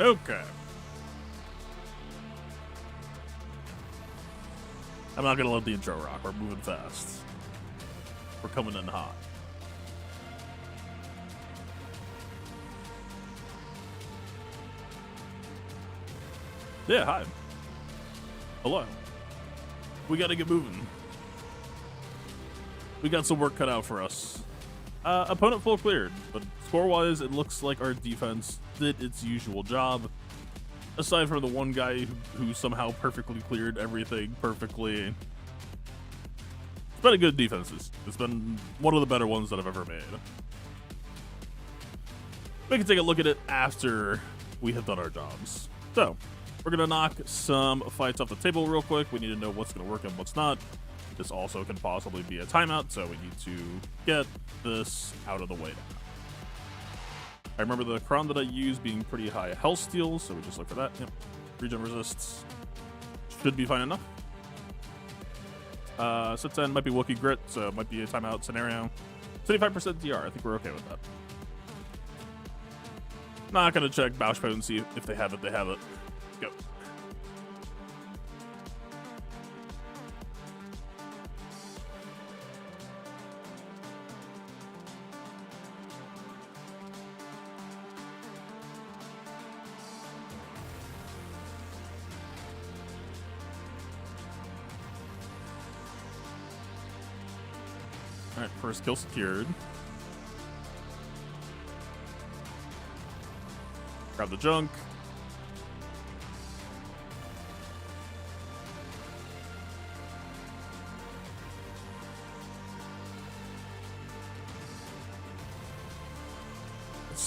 Okay. I'm not gonna let the intro rock. We're moving fast. We're coming in hot. Yeah, hi. Hello. We gotta get moving. We got some work cut out for us. Opponent full cleared, but score-wise, it looks like our defense did its usual job. Aside from the one guy who somehow perfectly cleared everything perfectly. It's been a good defense. It's been one of the better ones that I've ever made. We can take a look at it after we have done our jobs. So, we're going to knock some fights off the table real quick. We need to know what's going to work and what's not. This also can possibly be a timeout, so we need to get this out of the way now. I remember the crown that I used being pretty high health steal, so we just look for that. Yep. Regen resists. Should be fine enough. Sit 10 might be Wookiee Grit, so it might be a timeout scenario. 75% DR, I think we're okay with that. Not gonna check Bausch potency. If they have it, they have it. Go. Alright, first kill secured. Grab the junk.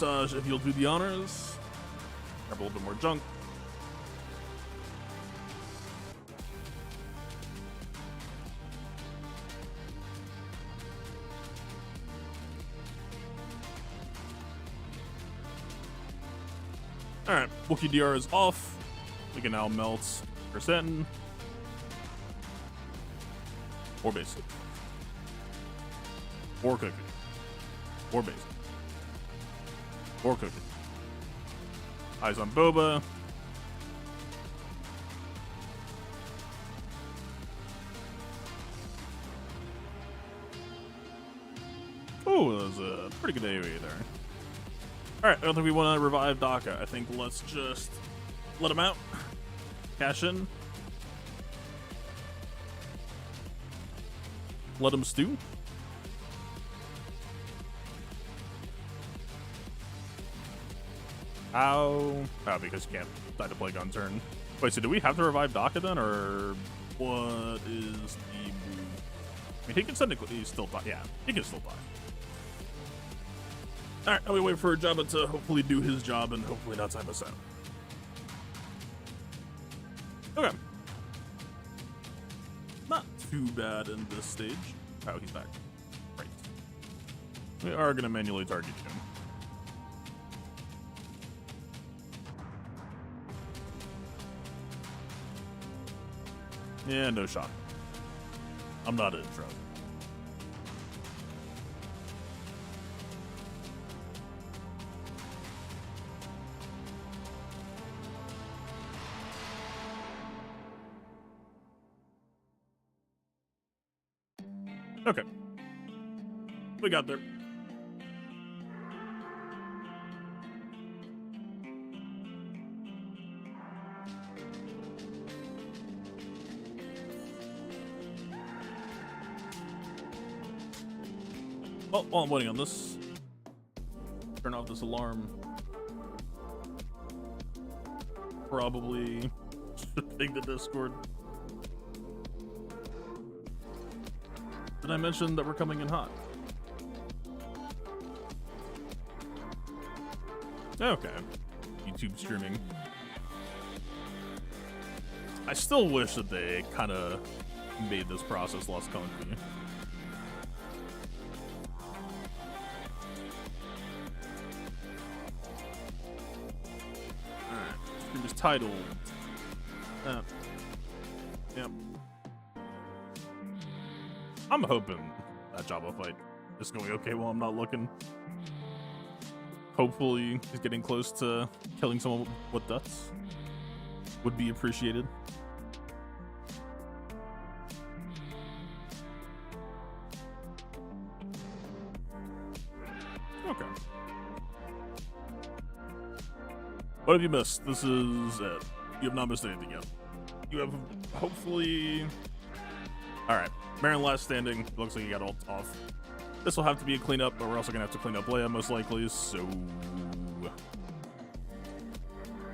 Let's, if you'll do the honors. Grab a little bit more junk. Alright, Wookiee DR is off. We can now melt percent. Or basic. Or cooking. Or basic. Or cooking. Eyes on Boba. Oh, that was a pretty good AoE there. Alright, I don't think we want to revive Daka. I think let's just let him out. Cash in. Let him stew. How? Oh, because you can't die to plague on turn. Wait, so do we have to revive Daka then, or what is the move? I mean, he can technically still die. Yeah, he can still die. Alright, now we wait for Jabba to hopefully do his job and hopefully not time us out. Okay. Not too bad in this stage. Oh, he's back. Right. We are going to manually target him. Yeah, no shot. I'm not in trouble. Okay. We got there. Well, while I'm waiting on this, turn off this alarm. Probably should ping the Discord. Did I mention that we're coming in hot? Okay. YouTube streaming. I still wish that they kind of made this process less clunky. Alright. Stream is titled. Yep. I'm hoping that Jabba fight is going okay while I'm not looking. Hopefully he's getting close to killing someone with guts. Would be appreciated. Okay. What have you missed? This is it. You have not missed anything yet. You have hopefully... Alright. Marin last standing. Looks like you got ult off. This will have to be a cleanup, but we're also going to have to clean up Leia most likely, so...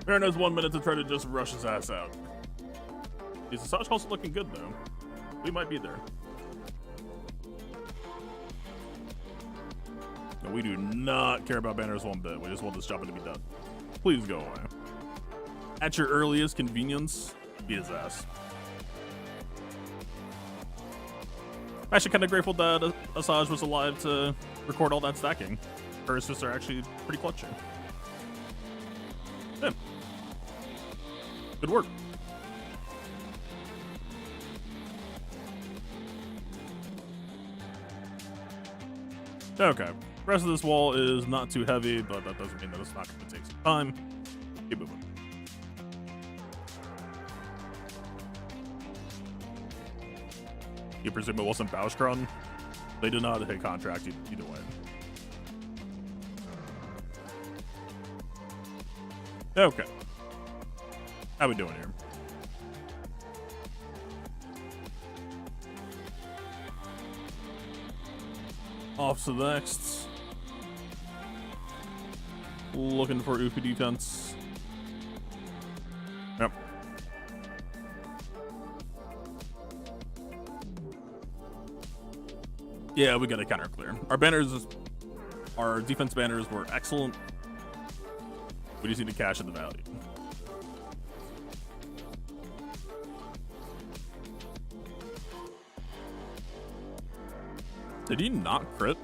Marin has 1 minute to try to just rush his ass out. Is Asajj also looking good, though? We might be there. No, we do not care about banners one bit. We just want this job to be done. Please go away. At your earliest convenience, be his ass. I'm actually kind of grateful that Asajj was alive to record all that stacking. Her assists are actually pretty clutching. Yeah. Good work. Okay. The rest of this wall is not too heavy, but that doesn't mean that it's not going to take some time. Keep moving. You presume it wasn't Bauschkron? They did not hit contract either way. Okay. How we doing here? Off to the next. Looking for Ufu defense. Yep. Yeah, we got a counter clear. Our defense banners were excellent. We just need to cash in the value. Did he not crit?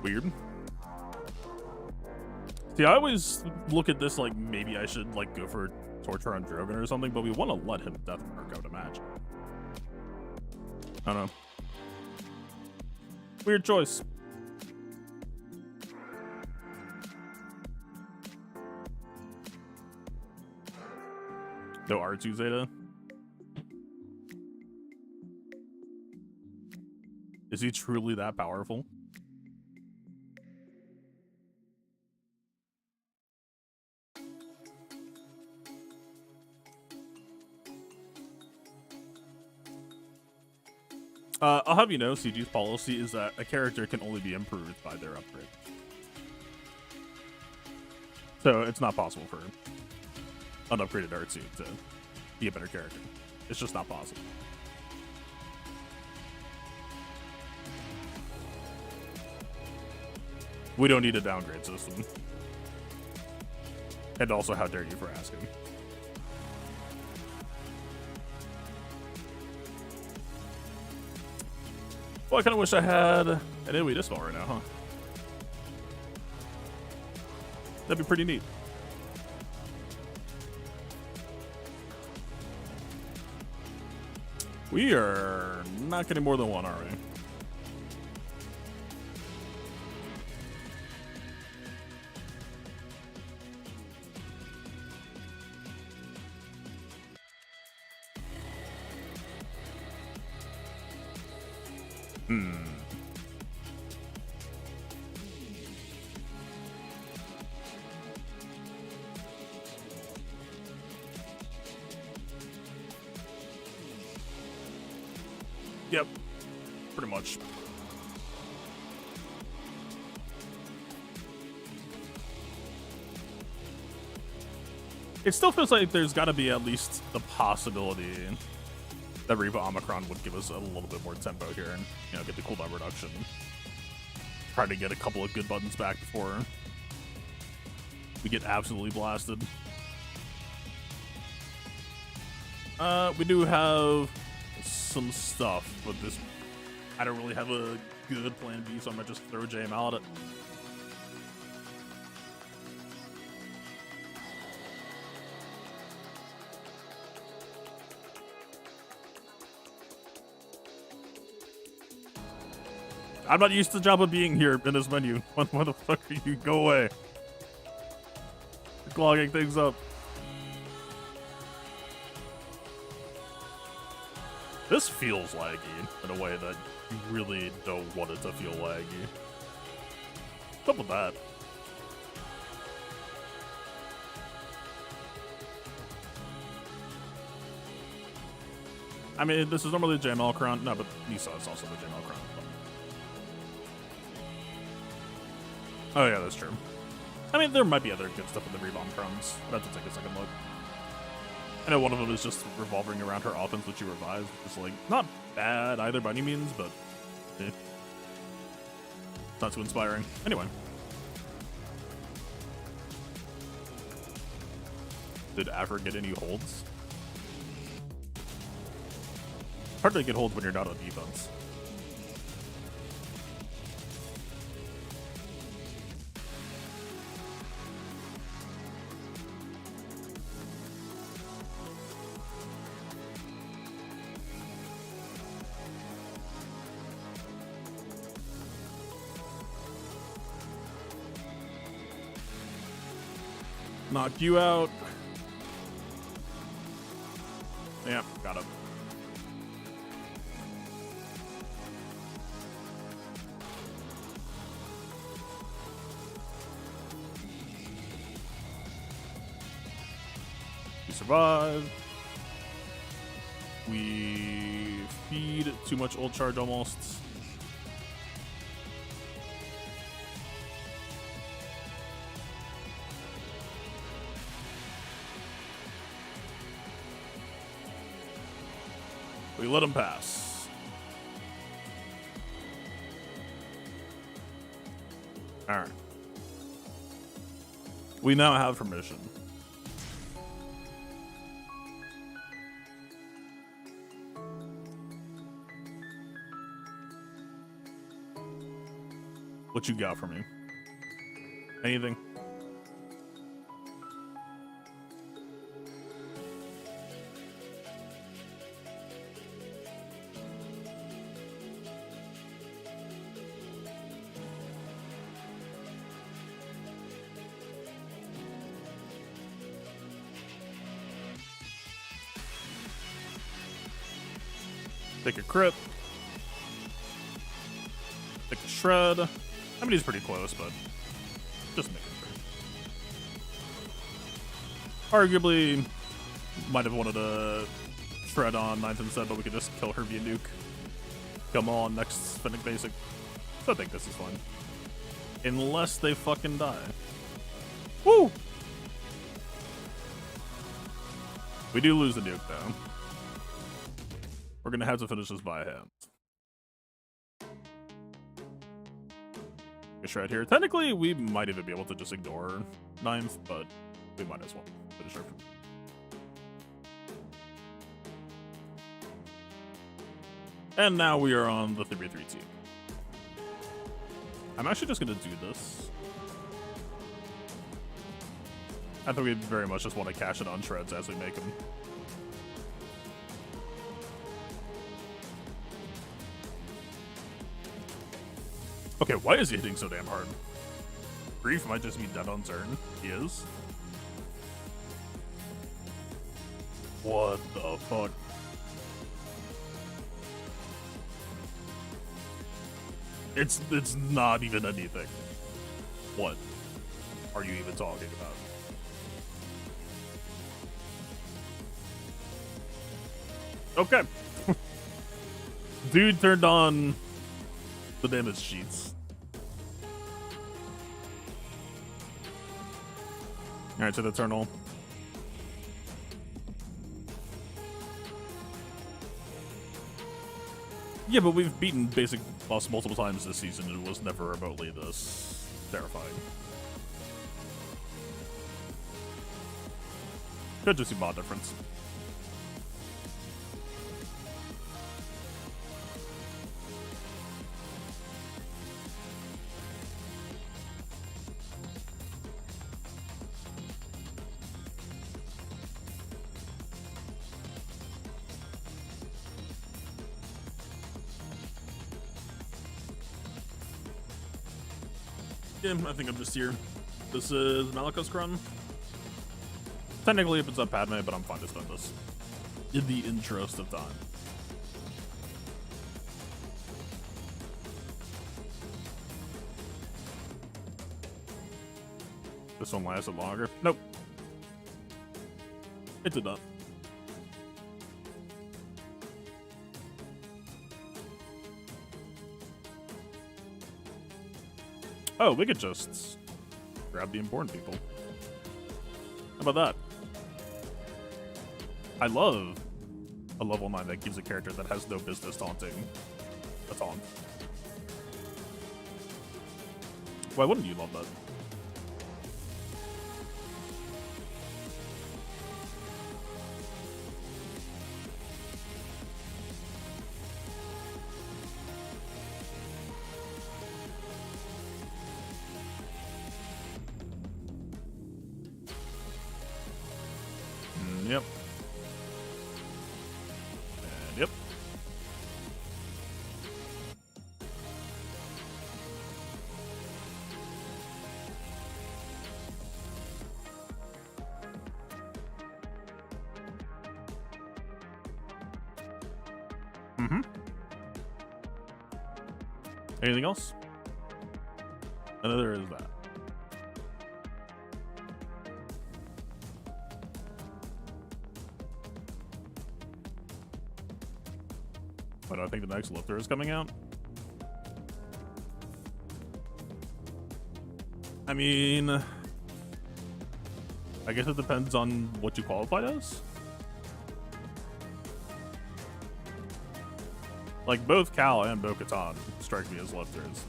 Weird. See, I always look at this like maybe I should like go for Torture on Drogon or something, but we want to let him death mark, I would imagine. I don't know. Weird choice. No R2 Zeta. Is he truly that powerful? I'll have you know, CG's policy is that a character can only be improved by their upgrade. So it's not possible for an upgraded R2 to be a better character. It's just not possible. We don't need a downgrade system. And also, how dare you for asking? Well, I kind of wish I had an AoE this far right now, huh? That'd be pretty neat. We are not getting more than one, are we? Yep, pretty much. It still feels like there's got to be at least the possibility that Reva Omicron would give us a little bit more tempo here and, you know, get the cooldown reduction. Try to get a couple of good buttons back before we get absolutely blasted. We do have some stuff, but this, I don't really have a good plan B, so I'm gonna just throw JML at it. I'm not used to Jabba being here in this menu. What the fuck are you? Go away. You're clogging things up. This feels laggy in a way that you really don't want it to feel laggy. What's up with that? I mean, this is normally the JML crown. No, but Nisa is also the JML crown. Oh yeah, that's true. I mean, there might be other good stuff in the Rebomb crowns. I'd have to take a second look. I know one of them is just revolving around her offense, which she revives. It's like, not bad either by any means, but not too inspiring. Anyway. Did Afra get any holds? Hard to get holds when you're not on defense. Knocked you out. Yeah, got him. We survive. We feed too much old charge almost. We let him pass. All right. We now have permission. What you got for me? Anything? Take a crit. Take a shred. I mean, he's pretty close, but just make it through. Arguably, might have wanted to shred on 9th instead, but we could just kill her via nuke. Come on, next Fennec basic. So I think this is fine. Unless they fucking die. Woo! We do lose the nuke, though. We're gonna have to finish this by hand. A shred here. Technically, we might even be able to just ignore 9th, but we might as well finish her. And now we are on the 3v3 team. I'm actually just gonna do this. I think we very much just want to cash it on shreds as we make them. Okay, why is he hitting so damn hard? Grief might just be dead on turn. He is. What the fuck? It's not even anything. What are you even talking about? Okay. Dude turned on the damage sheets. Alright, to the Eternal. Yeah, but we've beaten basic boss multiple times this season, and it was never remotely this terrifying. Could just be mod difference. Yeah, I think I'm just here. This is Malika's run. Technically, if it's up Padme, but I'm fine to spend this in the interest of time. This one lasted longer. Nope. It did not. Oh, we could just grab the important people. How about that? I love a level 9 that gives a character that has no business taunting a taunt. Why wouldn't you love that? Yep. And yep. Mm-hmm. Anything else? And there is that. But I think the next lifter is coming out. I mean, I guess it depends on what you qualified as. Like, both Cal and Bo-Katan strike me as lifters.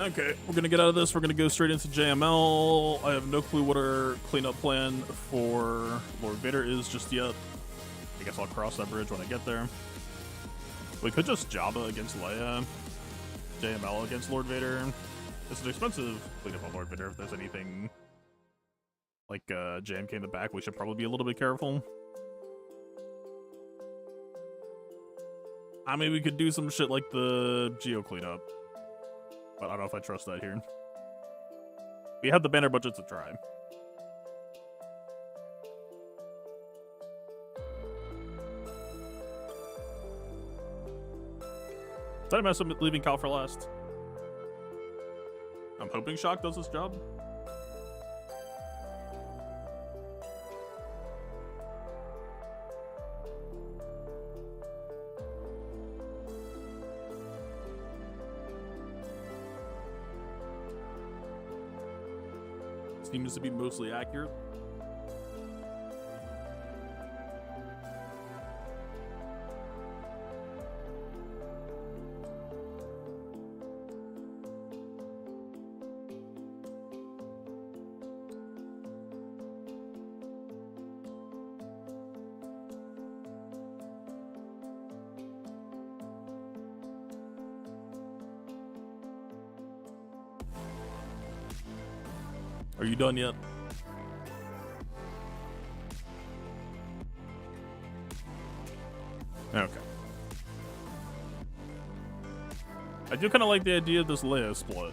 Okay, we're gonna get out of this. We're gonna go straight into JML. I have no clue what our cleanup plan for Lord Vader is just yet. I guess I'll cross that bridge when I get there. We could just Jabba against Leia, JML against Lord Vader. It's an expensive cleanup on Lord Vader. If there's anything like JMK in the back, we should probably be a little bit careful. I mean, we could do some shit like the Geo cleanup. But I don't know if I trust that here. We have the banner budget to try. Did I mess up leaving Cal for last? I'm hoping Shock does this job. Seems to be mostly accurate. Are you done yet? Okay. I do kind of like the idea of this Leia split.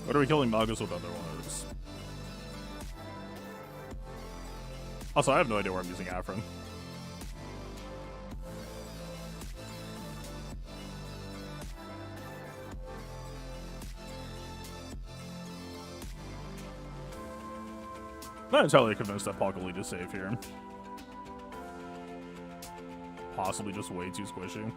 What are we killing Magus with otherwise? Also, I have no idea where I'm using Afrin. Not entirely convinced that Paul could lead to save here. Possibly just way too squishy.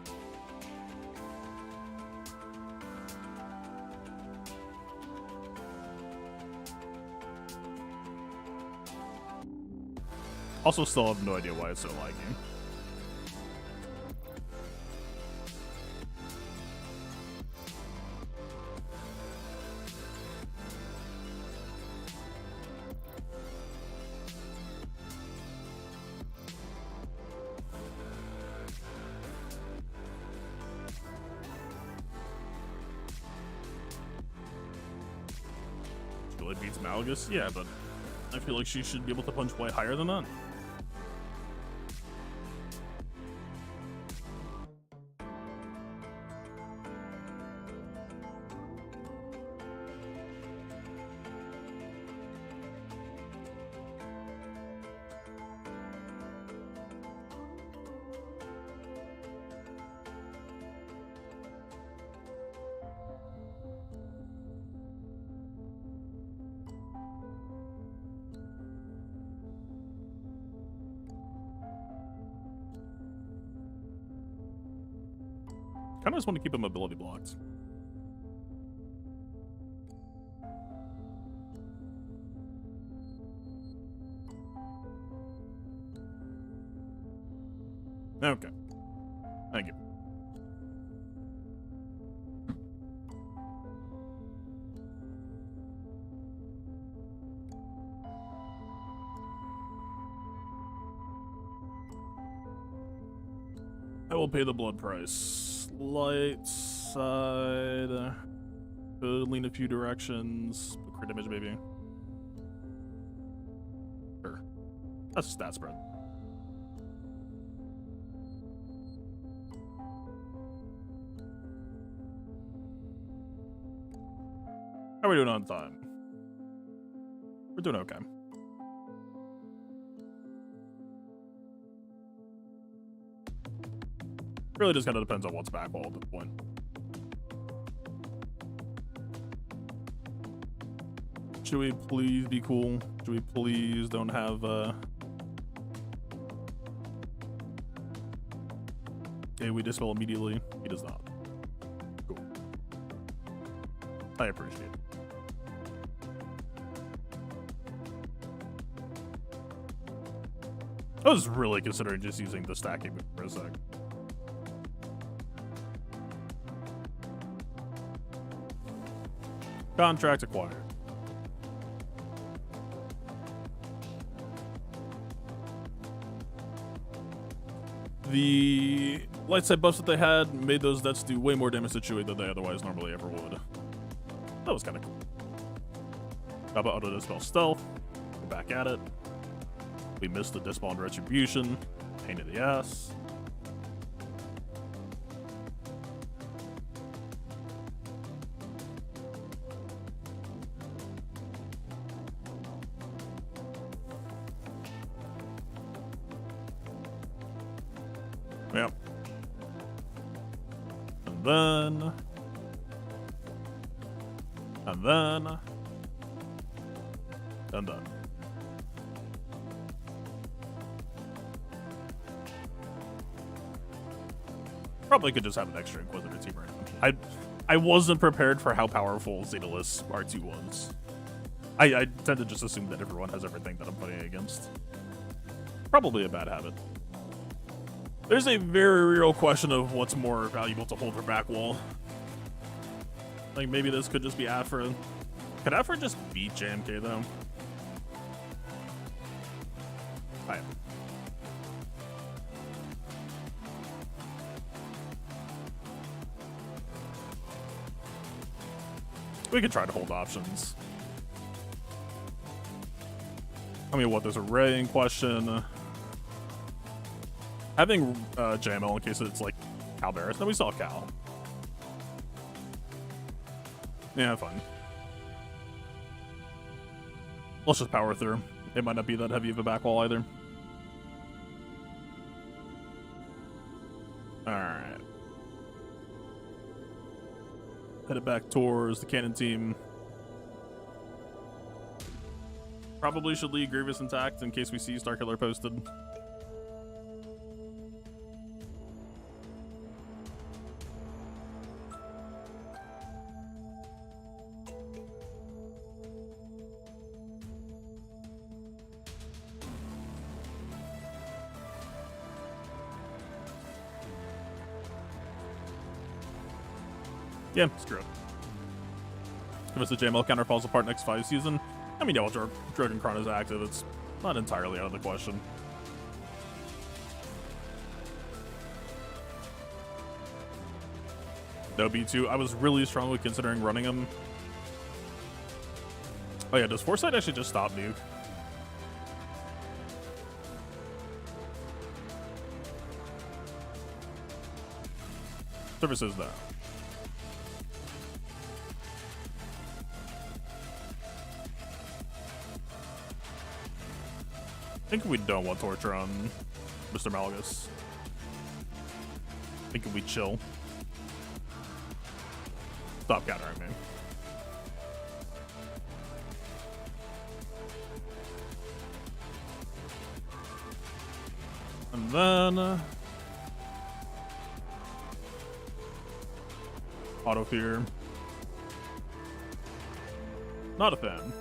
Also, still have no idea why it's so laggy. barely beats Malagus, yeah, but I feel like she should be able to punch way higher than that. Kind of just want to keep him mobility blocked. Okay. Thank you. I will pay the blood price. Light side. Could lean a few directions. Crit damage, maybe. Sure. That's a stat spread. How are we doing on time? We're doing okay. Really just kind of depends on what's backwall at this point. Should we please be cool? Should we please don't have okay, we dispel immediately. He does not. Cool. I appreciate it. I was really considering just using the stacking for a sec. Contract acquired. The light side buffs that they had made those Nets do way more damage to Chewie than they otherwise normally ever would. That was kind of cool. How about auto dispel stealth? We're back at it. We missed the dispel and retribution. Pain in the ass. Yep. And then... Probably could just have an extra Inquisitor team right now. I wasn't prepared for how powerful Zetalis R2 was. I tend to just assume that everyone has everything that I'm putting against. Probably a bad habit. There's a very real question of what's more valuable to hold for back wall. Like, maybe this could just be Afra. Could Afra just beat JMK, though? Alright. We could try to hold options. I mean, what, there's a Ray in question. Having JML in case it's like Cal Barris. No, we saw Cal. Yeah, fine. Let's just power through. It might not be that heavy of a back wall either. Alright. Headed back towards the cannon team. Probably should leave Grievous intact in case we see Starkiller posted. Yeah, screw it. If the JML counter falls apart next 5 season, I mean, yeah, while Drogon Kron is active, it's not entirely out of the question. No B2. I was really strongly considering running him. Oh yeah, does Foresight actually just stop nuke? Services though. I think we don't want torture on Mr. Malgus. I think we chill. Stop countering me. And then auto fear. Not a fan.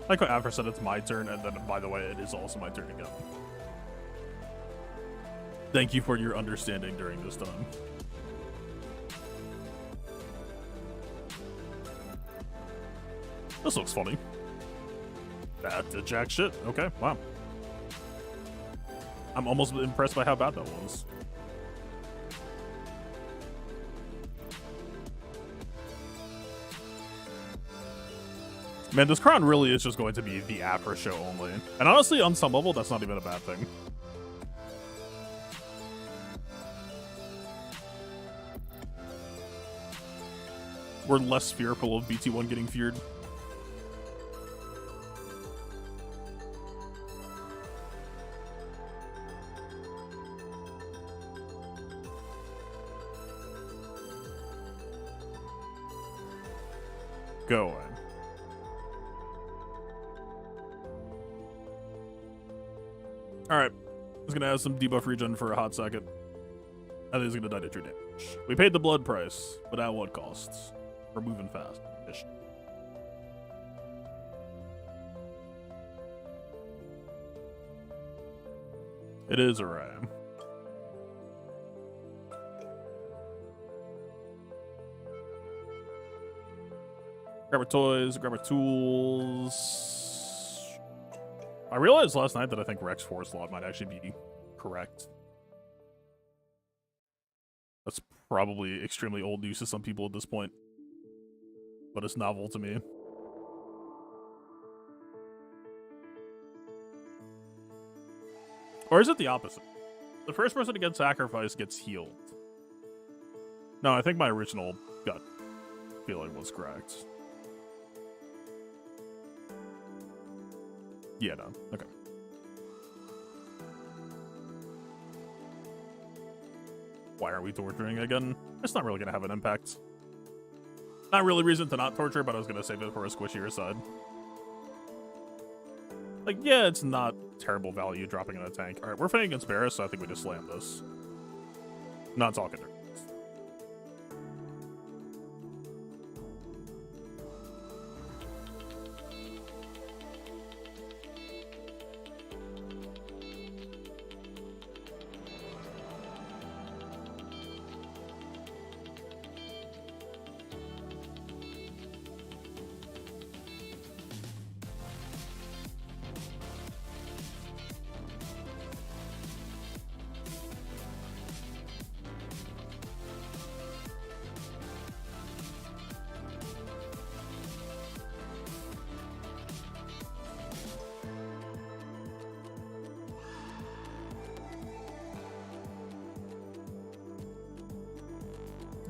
Like how Afra said it's my turn, and then by the way, it is also my turn again. Thank you for your understanding during this time. This looks funny. That did jack shit. Okay, wow. I'm almost impressed by how bad that was. Man, this Kron really is just going to be the Afra show only. And honestly, on some level, that's not even a bad thing. We're less fearful of BT1 getting feared. Go away. Alright. I was gonna have some debuff regen for a hot second. I think he's gonna die to true damage. We paid the blood price, but at what costs? We're moving fast. Ish. It is a ram. Grab our toys, grab our tools. I realized last night that I think Rex Force Law might actually be correct. That's probably extremely old news to some people at this point, but it's novel to me. Or is it the opposite? The first person to get sacrificed gets healed. No, I think my original gut feeling was correct. Yeah, no. Okay. Why are we torturing again? It's not really going to have an impact. Not really reason to not torture, but I was going to save it for a squishier side. Like, yeah, it's not terrible value dropping in a tank. Alright, we're fighting against Barris, so I think we just slam this. Not talking to her.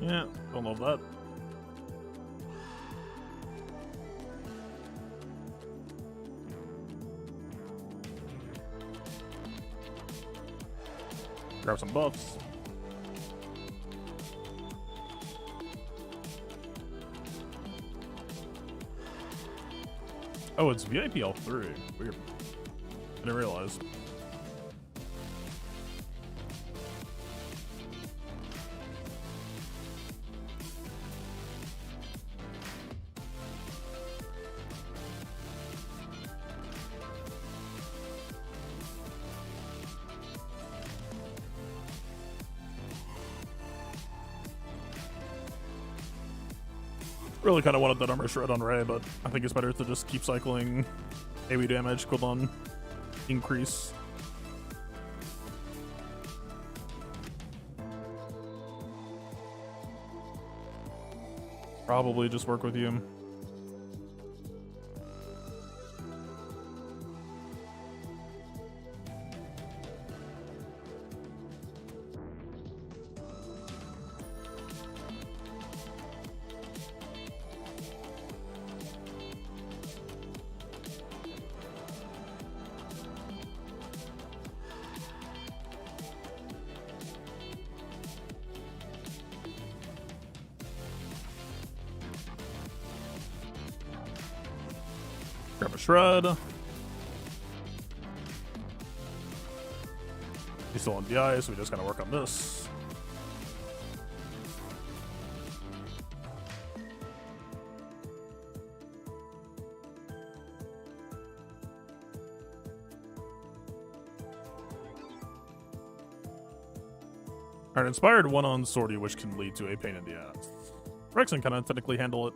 Yeah, don't love that. Grab some buffs. Oh, it's VIP L3. Weird. I didn't realize. Really kind of wanted that armor shred on Ray, but I think it's better to just keep cycling AoE damage, cooldown increase. probably just work with you. Grab a shred. He's still on DI, so we just gotta work on this. Alright, inspired one on Swordy, which can lead to a pain in the ass. Rexon can technically handle it.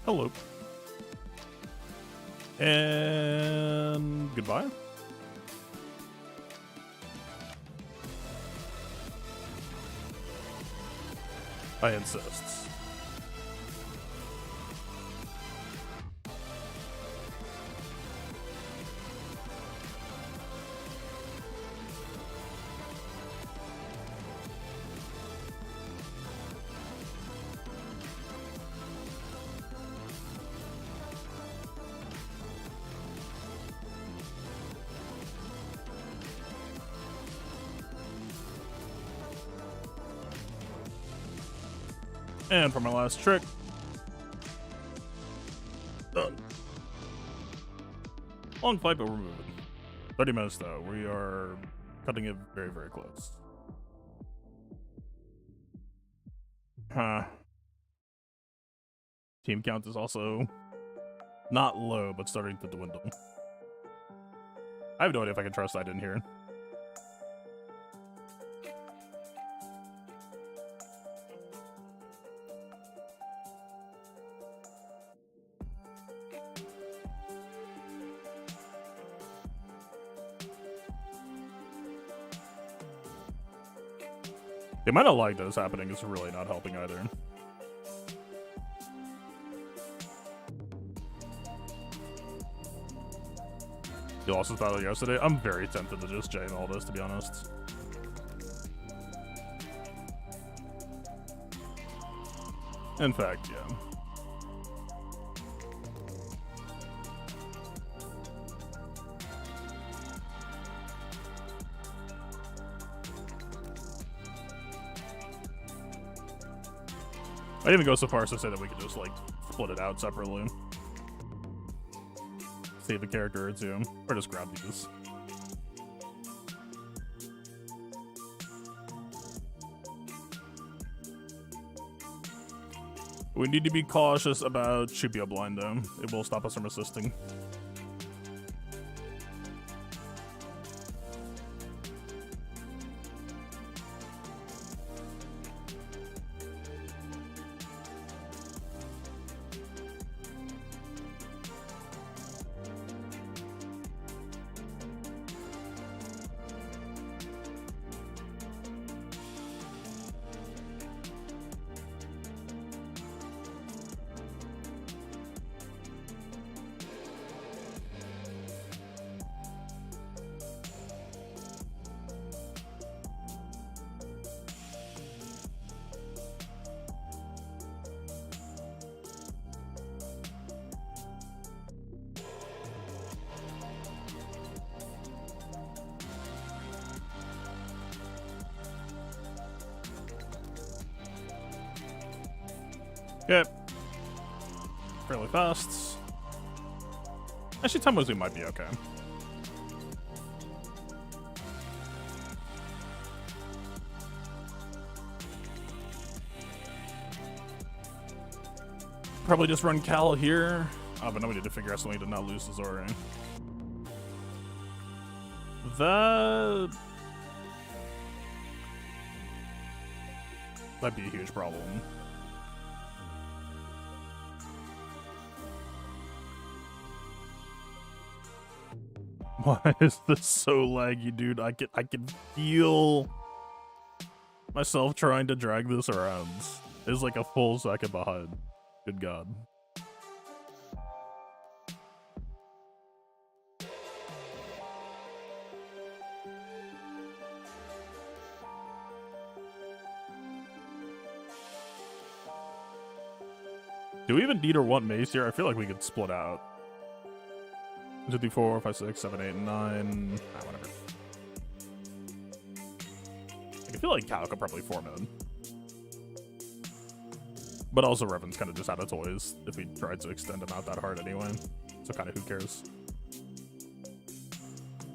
Hello. And goodbye. I insist. And for my last trick, done. Long fight, but we're moving. 30 minutes though. We are cutting it very, very close. Team count is also not low, but starting to dwindle. I have no idea if I can trust that in here. The amount of lag that is happening is really not helping either. You lost this battle yesterday. I'm very tempted to just chain all this, to be honest. In fact, yeah. I'd even go so far as to say that we could just, like, split it out separately. Save a character or two. Or just grab these. We need to be cautious about Shupio Blind, though. It will stop us from assisting. Okay. Fairly fast. Actually, time-wise, we might be okay. Probably just run Cal here. Oh, but now we need to figure out something to not lose the Zori. That'd be a huge problem. Why is this so laggy, dude? I can feel myself trying to drag this around. It's like a full second behind. Good God. Do we even need or want mace here? I feel like we could split out. 1, 2, 3, 4, 5, 6, 7, 8, 9. Ah, whatever. I feel like Cal could probably form in. But also Revan's kind of just out of toys if we tried to extend him out that hard anyway. So kind of who cares?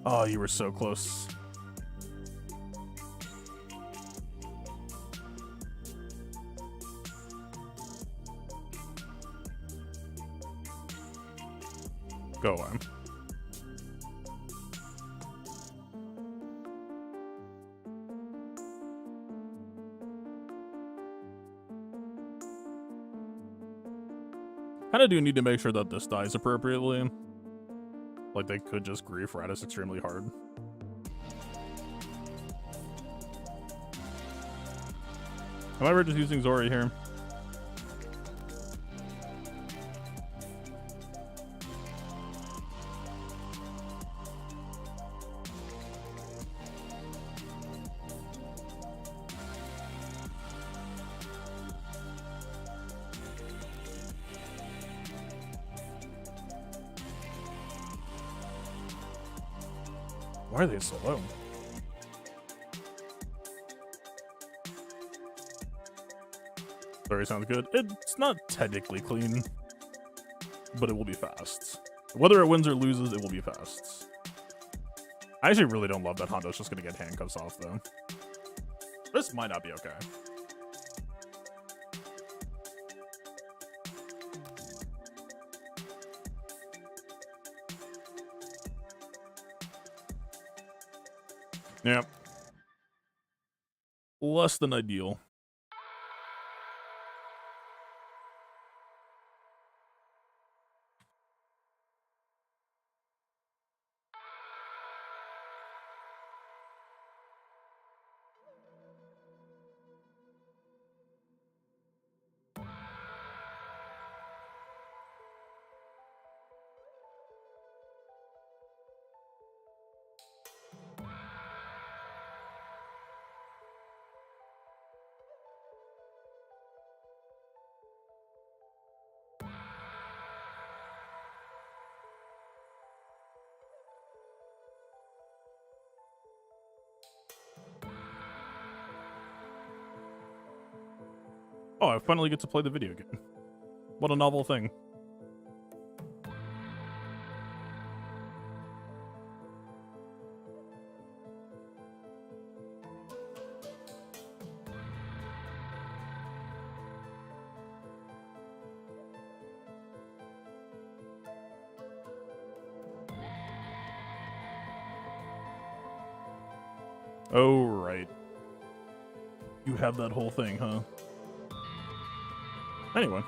Oh, you were so close. Go away. Kinda do need to make sure that this dies appropriately. Like they could just grief Radis extremely hard. Am I ever just using Zori here? Why are they so low? Very sounds good. It's not technically clean, but it will be fast. Whether it wins or loses, it will be fast. I actually really don't love that Hondo's just gonna get handcuffs off though. This might not be okay. Yep. Less than ideal. Oh, I finally get to play the video game. What a novel thing. Oh, right. You have that whole thing, huh? Anyway.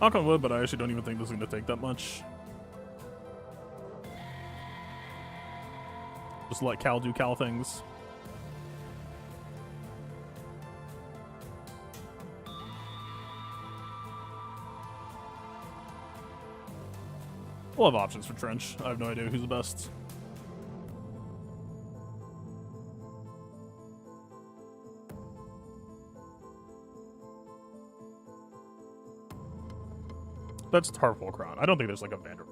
Knock on wood, but I actually don't even think this is going to take that much. Just let Cal do Cal things. We'll have options for trench. I have no idea who's the best. That's Tarful Crown. I don't think there's like a Vander.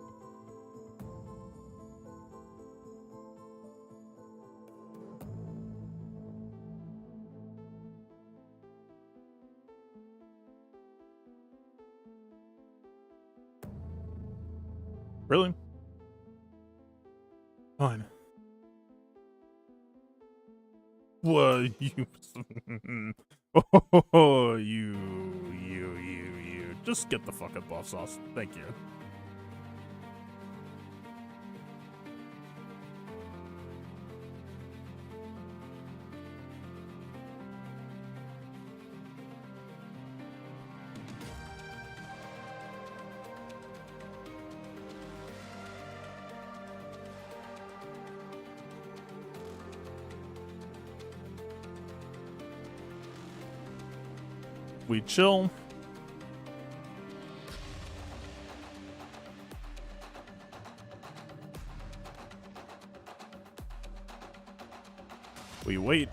Really? Fine. What you? Oh, you. Just get the fuck up off sauce. Thank you. We chill. We wait.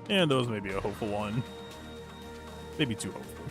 And those may be a hopeful one. Maybe too hopeful.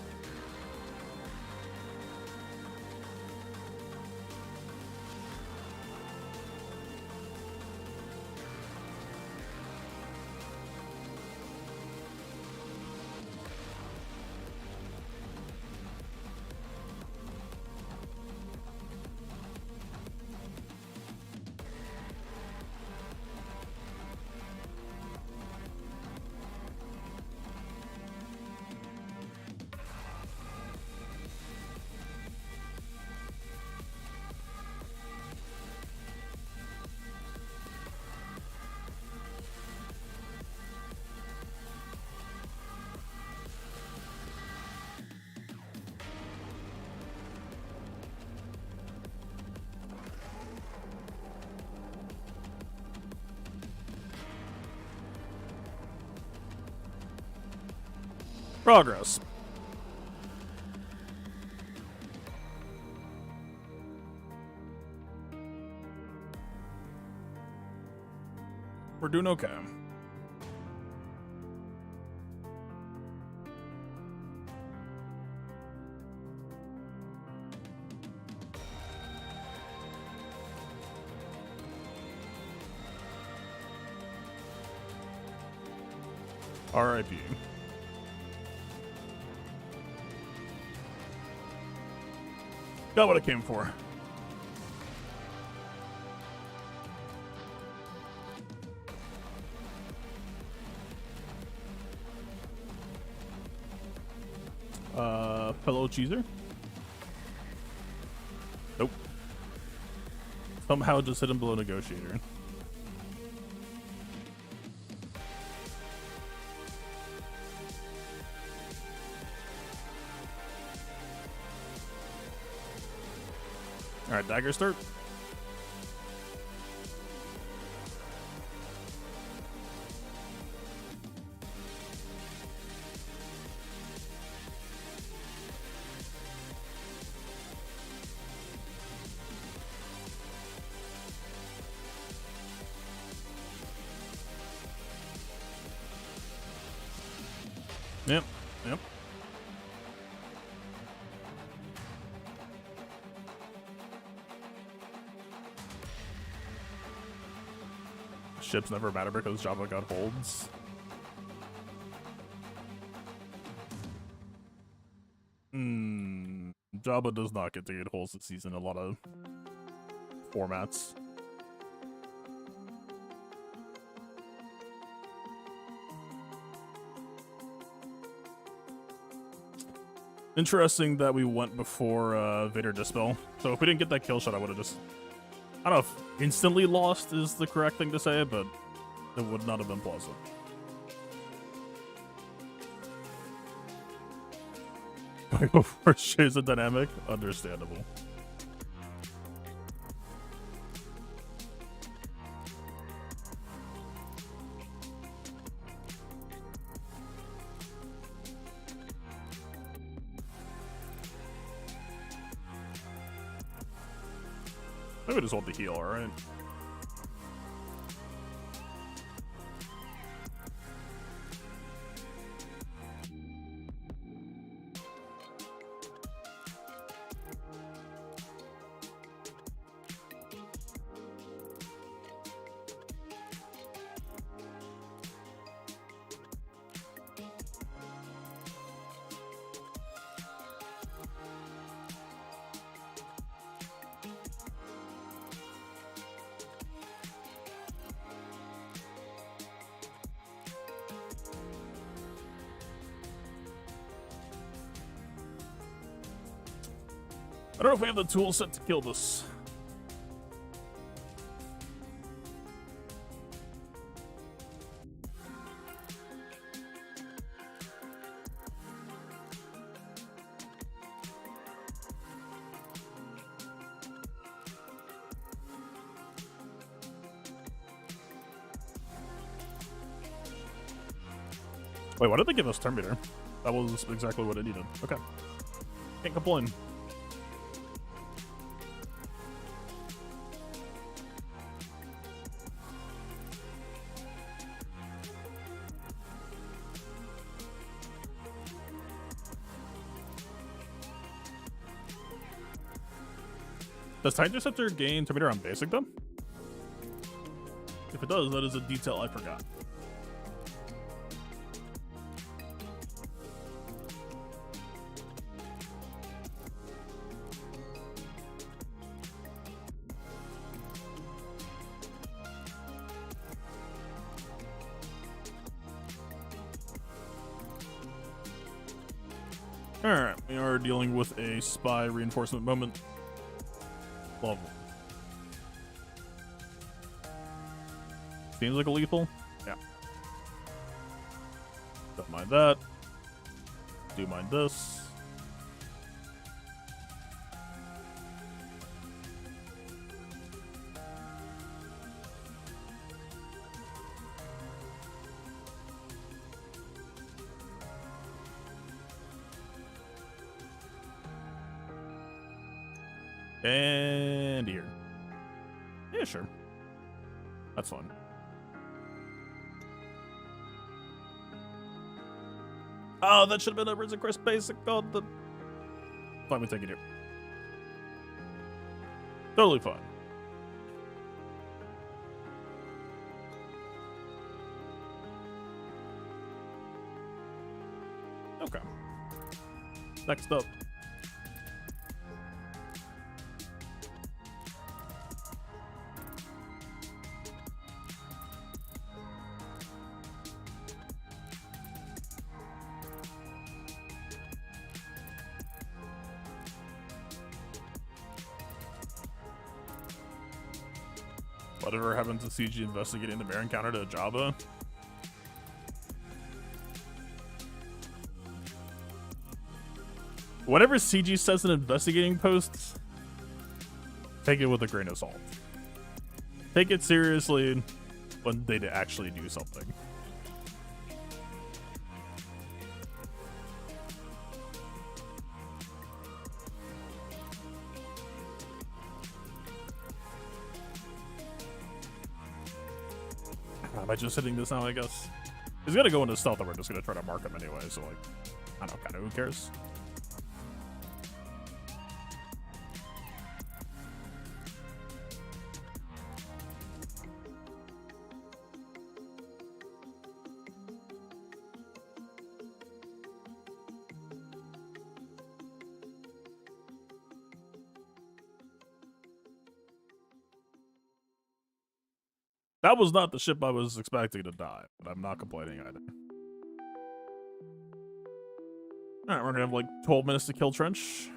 Progress. We're doing okay. R.I.P. Got what I came for. Fellow cheeser? Nope. Somehow just hit him below negotiator. Alright, dagger start. Yep, yep. Ships never matter because Java got holds. Java does not get to get holds this season in a lot of formats. Interesting that we went before Vader Dispel. So if we didn't get that kill shot, I would have just... I don't know if instantly lost is the correct thing to say, but it would not have been pleasant. Going before Shades of Dynamic? Understandable. Maybe just want the heal, alright? I don't know if we have the tool set to kill this. Wait, why did they give us turn meter? That was exactly what it needed. Okay. Can't complain. Does Titan Interceptor gain turn meter on basic though? If it does, that is a detail I forgot. Alright, we are dealing with a spy reinforcement moment. Love. Seems like a lethal. Yeah. Don't mind that. Do mind this. And here. Yeah, sure. That's fun. Oh, that should have been a Risen Crest basic on the... Fine, we take it here. Totally fine. Okay. Next up. Whatever happens to CG investigating the bear encounter to Jabba? Whatever CG says in investigating posts, take it with a grain of salt. Take it seriously when they actually do something. Am I just hitting this now, I guess? He's gonna go into stealth and we're just gonna try to mark him anyway, so like, I don't know, kinda who cares? That was not the ship I was expecting to die, but I'm not complaining either. Alright, we're gonna have like 12 minutes to kill Trench.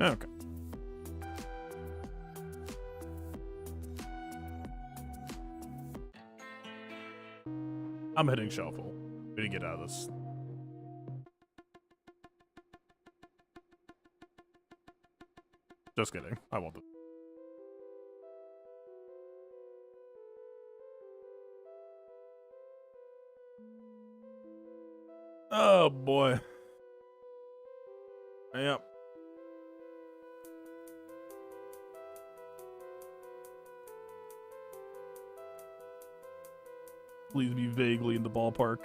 Okay. I'm hitting shuffle. We need to get out of this. Just kidding. I won't do. Oh boy. Yep. Please be vaguely in the ballpark.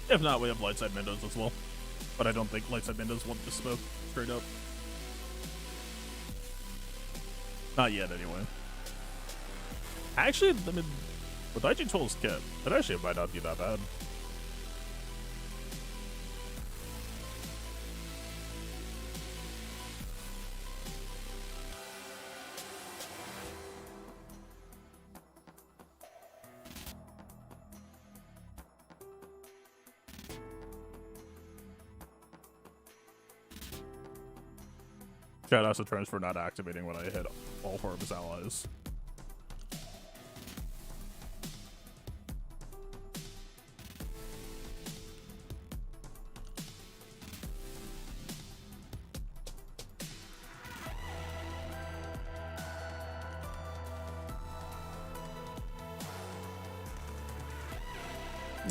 If not, we have Lightside Mendoza as well. But I don't think Lightside Mendoza want to smoke straight up. Not yet, anyway. Actually, I mean, with IG-12's kit, it actually might not be that bad. Shout out to Trench for not activating when I hit all 4 of his allies.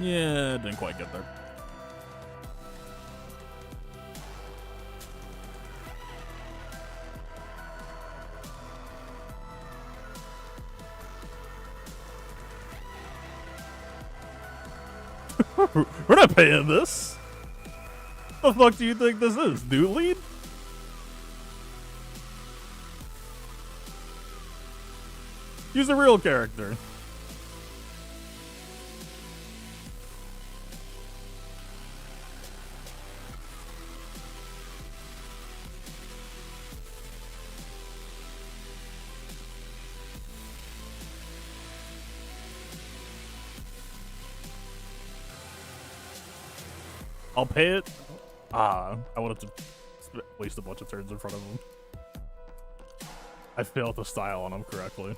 Yeah, didn't quite get there. We're not paying this. The fuck do you think this is? New lead? Use a real character. I'll pay it. I wanted to waste a bunch of turns in front of him. I failed to style on him correctly.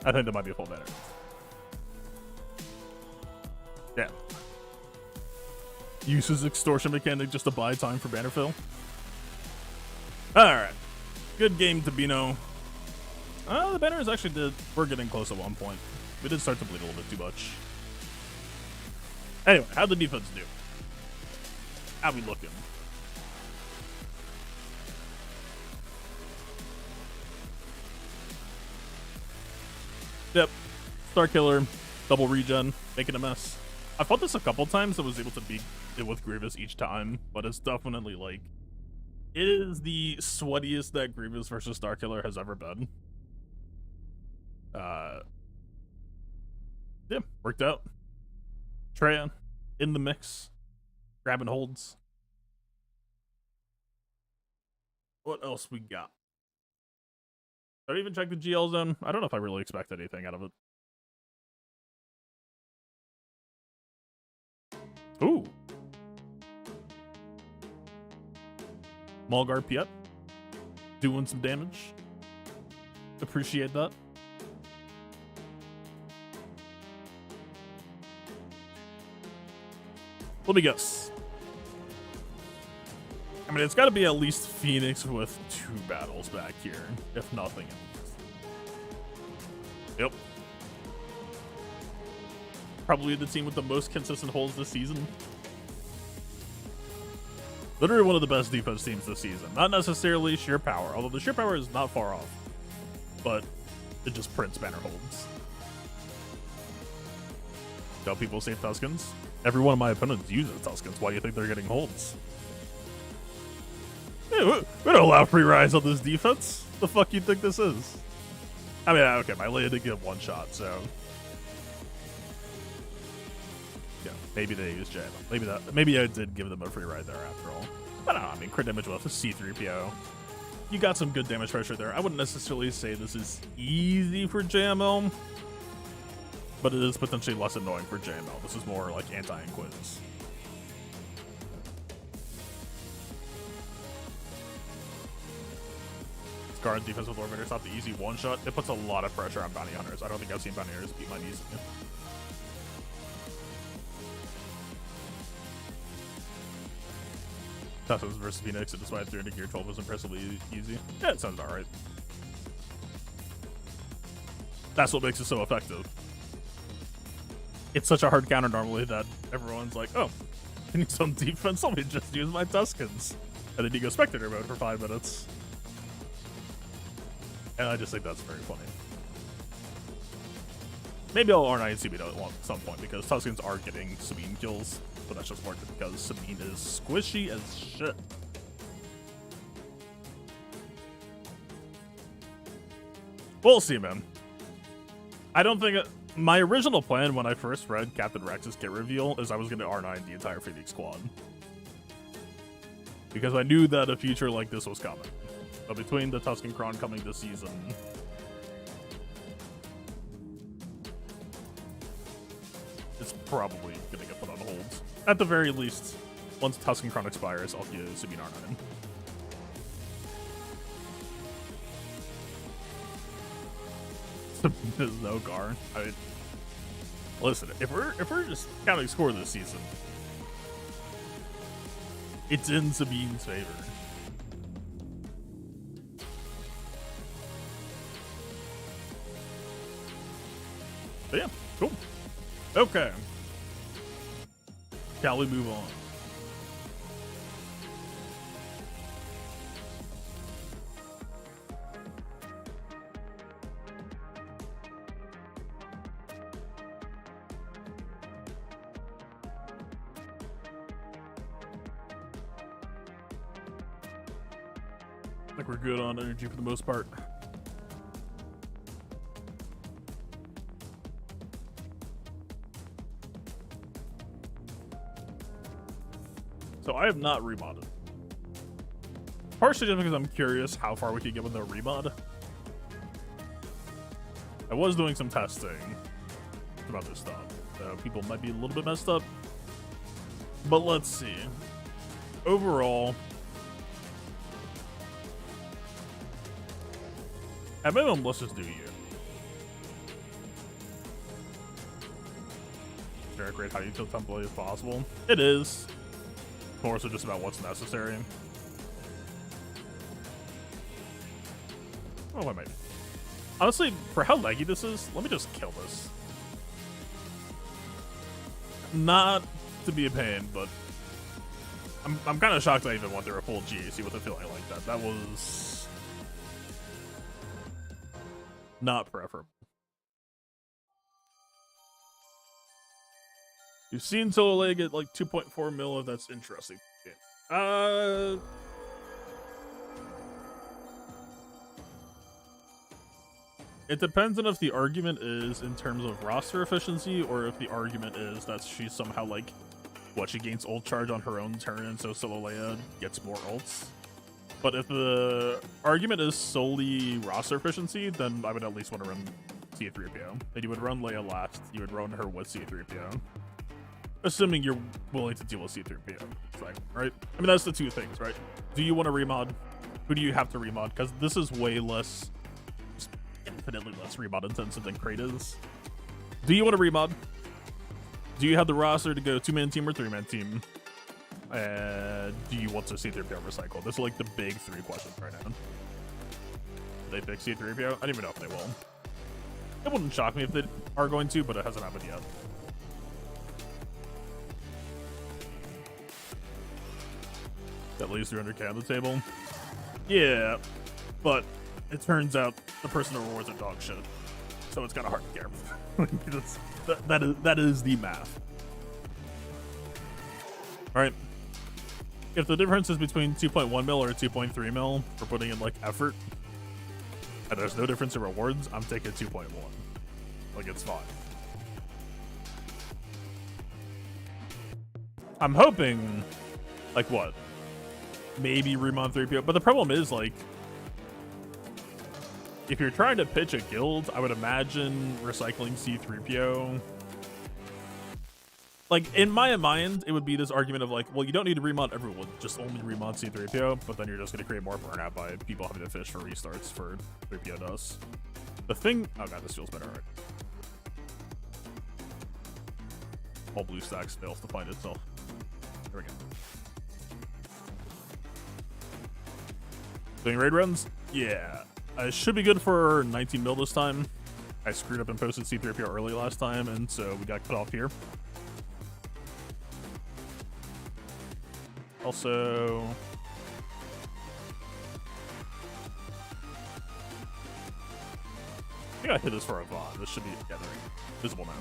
I think that might be a full banner. Yeah. Uses extortion mechanic just to buy time for banner fill. Alright. Good game, Tabino. The banners actually did. We're getting close at one point. We did start to bleed a little bit too much. Anyway, how'd the defense do? How we looking? Yep. Star Killer, double regen, making a mess. I fought this a couple times. I was able to beat it with Grievous each time, but it's definitely like, it is the sweatiest that Grievous versus Starkiller has ever been. Yeah, worked out. Treya in the mix, grabbing holds. What else we got? Did I even check the GL zone? I don't know if I really expect anything out of it. Ooh. Mulgar Piet doing some damage. Appreciate that. Let me guess. I mean, it's got to be at least Phoenix with 2 battles back here, if nothing else. Yep. Probably the team with the most consistent holds this season. Literally one of the best defense teams this season. Not necessarily sheer power, although the sheer power is not far off. But it just prints banner holds. Tell people save Tuskens. Every one of my opponents uses Tuskens. Why do you think they're getting holds? Yeah, we don't allow free rides on this defense. The fuck you think this is? I mean, okay, my Leia did get 1 shot, so yeah, maybe they used Jam. Maybe I did give them a free ride there after all. I don't know. I mean, crit damage with a C-3PO. You got some good damage pressure there. I wouldn't necessarily say this is easy for JML, but it is potentially less annoying for JML. This is more like anti-Inquis. Guard defense with Orbiter. It's not the easy one-shot. It puts a lot of pressure on bounty hunters. I don't think I've seen bounty hunters beat mine easily. Tuskens versus Phoenix, and despite 300 gear 12 was impressively easy. Yeah, it sounds alright. That's what makes it so effective. It's such a hard counter normally that everyone's like, oh, I need some defense, let me just use my Tuskens. And then you go spectator mode for 5 minutes. And I just think that's very funny. Maybe I'll R9 Sabine at some point because Tuskens are getting Sabine kills, but that's just more because Sabine is squishy as shit. We'll see, man. I don't think my original plan when I first read Captain Rex's kit reveal is I was going to R9 the entire Phoenix squad, because I knew that a future like this was coming. But between the Tusken Kron coming this season, it's probably going to get put on hold. At the very least, once Tusken Kron expires, I'll give Sabine R9. There's no Gar. I mean, listen, if we're just counting score this season, it's in Sabine's favor. But yeah, cool. Okay. Shall we move on? I think we're good on energy for the most part. So I have not remodded. Partially just because I'm curious how far we could get with the remod. I was doing some testing about this stuff, so people might be a little bit messed up. But let's see. Overall, at minimum, let's just do you. Very great how you kill template as possible. It is. More so just about what's necessary. Oh, I might. Honestly, for how laggy this is, let me just kill this. Not to be a pain, but I'm kind of shocked I even went through a full GAC with a feeling like that. That was not preferable. You've seen Solo Leg at like 2.4 mil, if that's interesting. It depends on if the argument is in terms of roster efficiency, or if the argument is that she's somehow like, what, she gains ult charge on her own turn, and so Solo Leia gets more ults. But if the argument is solely roster efficiency, then I would at least want to run C-3PO. And you would run Leia last, you would run her with C-3PO. assuming you're willing to deal with C3PO, right? I mean, that's the two things, right? Do you want to remod? Who do you have to remod? Because this is way less, just infinitely less remod intensive than Crate is. Do you want to remod? Do you have the roster to go 2-man team or 3-man team? Do you want to C3PO recycle? Those are like the big three questions right now. They fix C3PO? I don't even know if they will. It wouldn't shock me if they are going to, but it hasn't happened yet. That leaves 300k on the table. Yeah, but it turns out the personal rewards are dog shit, so it's kind of hard to care. that is the math. All right. If the difference is between 2.1 mil or 2.3 mil for putting in like effort, and there's no difference in rewards, I'm taking 2.1. Like, it's fine. I'm hoping, like, what? Maybe remon 3PO, but the problem is, like, if you're trying to pitch a guild, I would imagine recycling C3PO. Like, in my mind, it would be this argument of like, well, you don't need to remod everyone, just only remod C3PO, but then you're just going to create more burnout by people having to fish for restarts for 3PO does. The thing, oh god, this feels better, right? All blue stacks fails to find itself. There we go. Doing raid runs? Yeah. I should be good for 19 mil this time. I screwed up and posted C3PO early last time, and so we got cut off here. Also, I think I hit this for a VOD. This should be gathering. Visible now.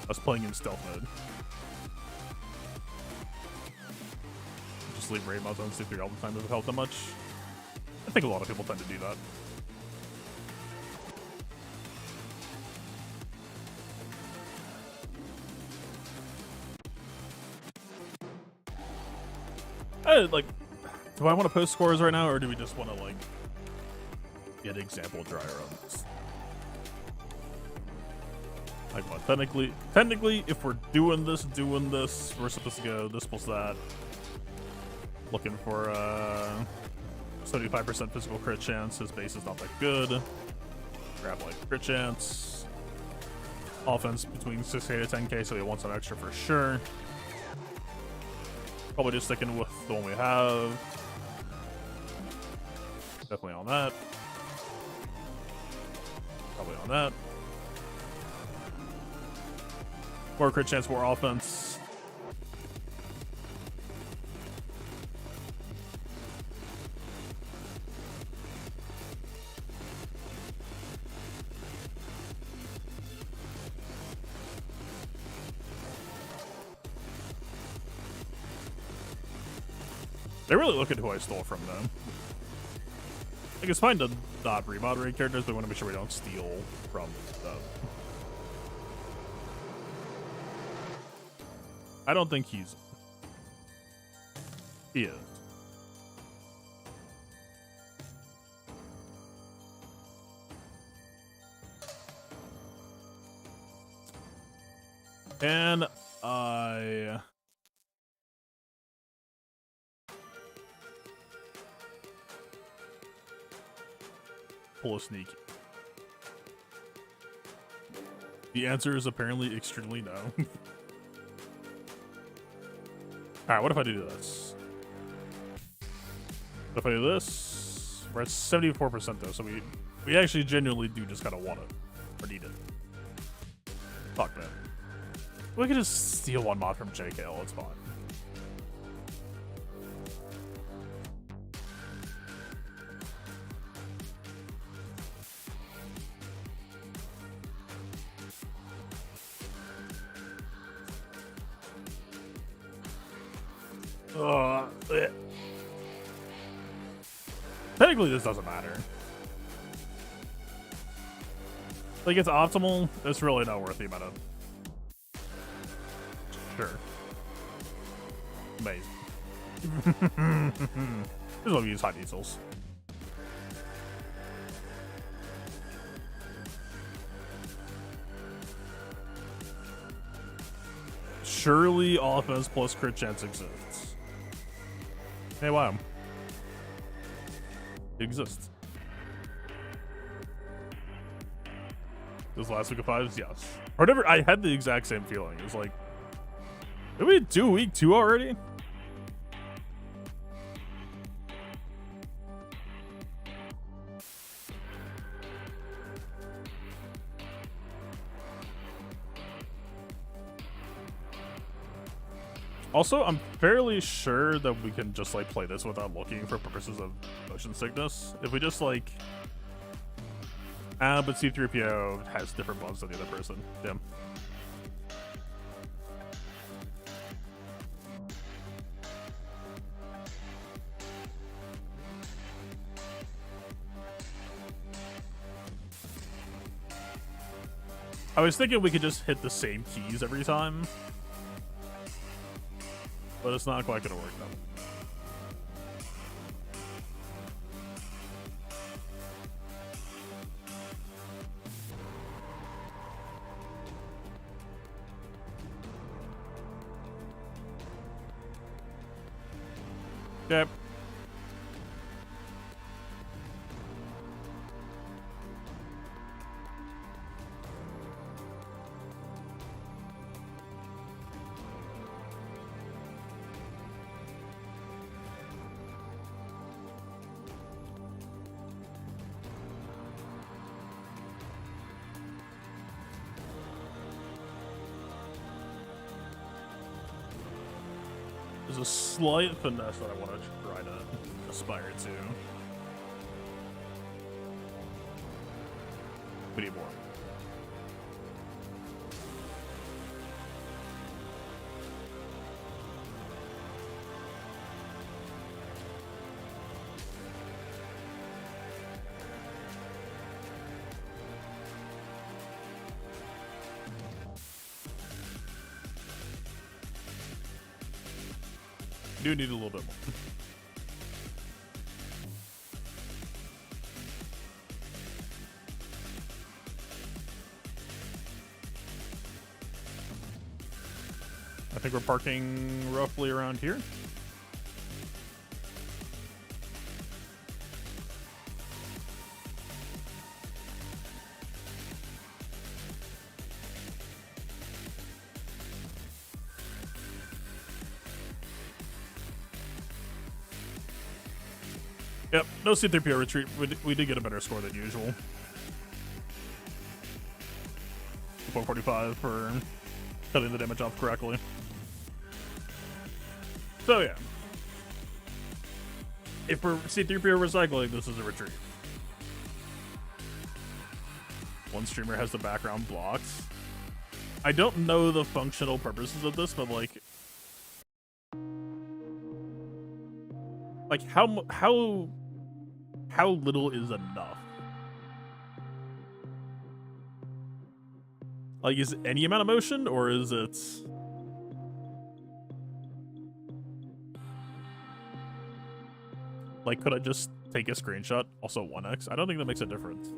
I was playing in stealth mode. Just leave raid mods on C3 all the time doesn't help that much. I think a lot of people tend to do that. Like, do I want to post scores right now, or do we just want to like get example dry runs? Like, what? Technically, if we're doing this, we're supposed to go this plus that. Looking for 75% physical crit chance. His base is not that good. Grab like crit chance. Offense between 6k to 10k, so he wants some extra for sure. Probably just sticking with the one we have. Definitely on that. Probably on that. More crit chance, more offense. They're really looking at who I stole from them. Like, it's fine to not remod raid characters, but we want to make sure we don't steal from them. I don't think he is. And I pull a sneak. The answer is apparently extremely no. Alright, what if I do this? What if I do this? We're at 74% though, so we actually genuinely do just kind of want it. Or need it. Fuck that. We could just steal one mod from JKL, it's fine. Technically, this doesn't matter. Like, it's optimal. It's really not worth the amount of. Sure. Amazing. This is what we use hot diesels. surely offense plus crit chance exists. Hey, wow. It exists. This last week of 5s? Yes. Or whatever, I had the exact same feeling. It was like, did we do week 2 already? Also, I'm fairly sure that we can just like play this without looking for purposes of motion sickness. If we just like, but C3PO has different buffs than the other person. Damn. I was thinking we could just hit the same keys every time, but it's not quite gonna work though. Okay. There's a slight finesse that I want to try to aspire to. We need more. Do need a little bit more. I think we're parking roughly around here. Yep, no C3PO retreat. We did get a better score than usual. 445 for cutting the damage off correctly. So yeah. If we're C3PO recycling, this is a retreat. One streamer has the background blocked. I don't know the functional purposes of this, but like how little is enough? Like, is it any amount of motion, or is it like, could I just take a screenshot? Also 1x? I don't think that makes a difference.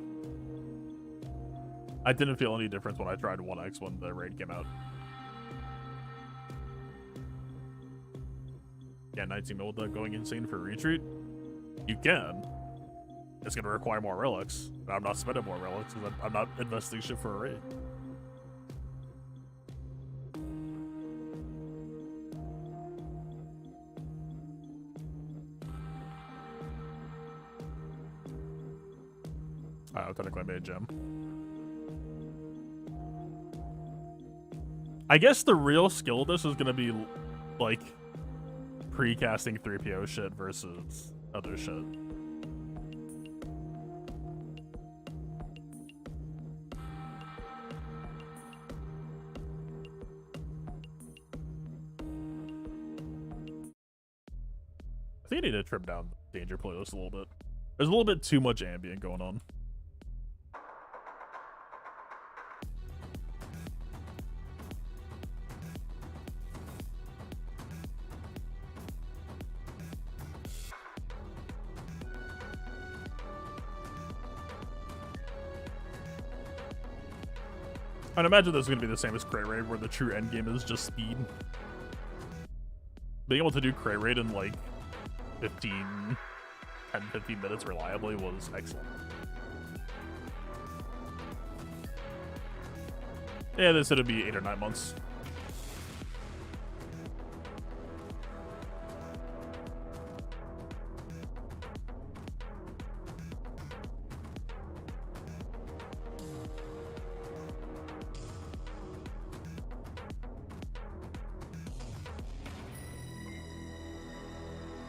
I didn't feel any difference when I tried 1x when the raid came out. Yeah, 19 mil without going insane for retreat. You can. It's gonna require more relics. I'm not spending more relics because I'm not investing shit for a raid. Oh, technically I made a gem. I guess the real skill of this is gonna be like pre-casting 3PO shit versus other shit. I think I need to trim down the danger playlist a little bit. There's a little bit too much ambient going on. I'd imagine this is going to be the same as crate raid, where the true end game is just speed. Being able to do crate raid in like 10-15 minutes reliably was excellent. Yeah, they said it'd be 8 or 9 months.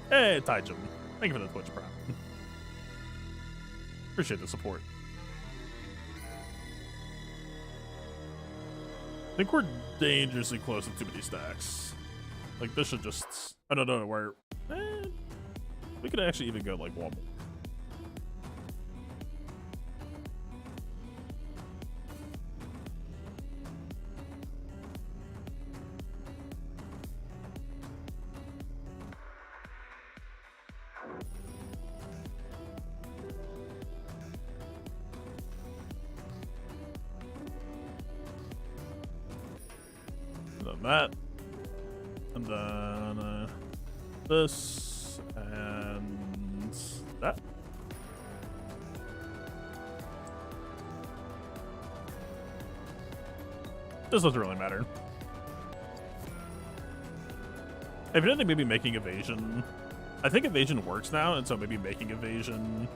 Hey, Taijin. Thank you for the Twitch Prime. Appreciate the support. I think we're dangerously close to too many stacks. Like, this should just... I don't know where... we could actually even go, like, one more. That, and then this, and that. This doesn't really matter. If anything, maybe making evasion. I think evasion works now, and so maybe making evasion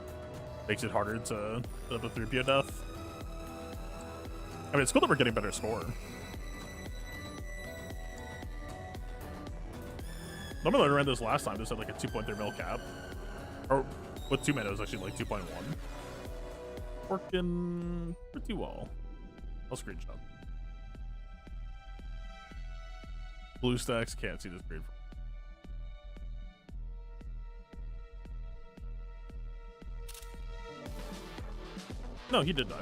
makes it harder to set up a 3PO death. I mean, it's cool that we're getting better score. Normally, I ran this last time. This had like a 2.3 mil cap. Or with 2 mana, it was actually like 2.1. Working pretty well. I'll screenshot. Blue stacks, can't see this green. No, he did die.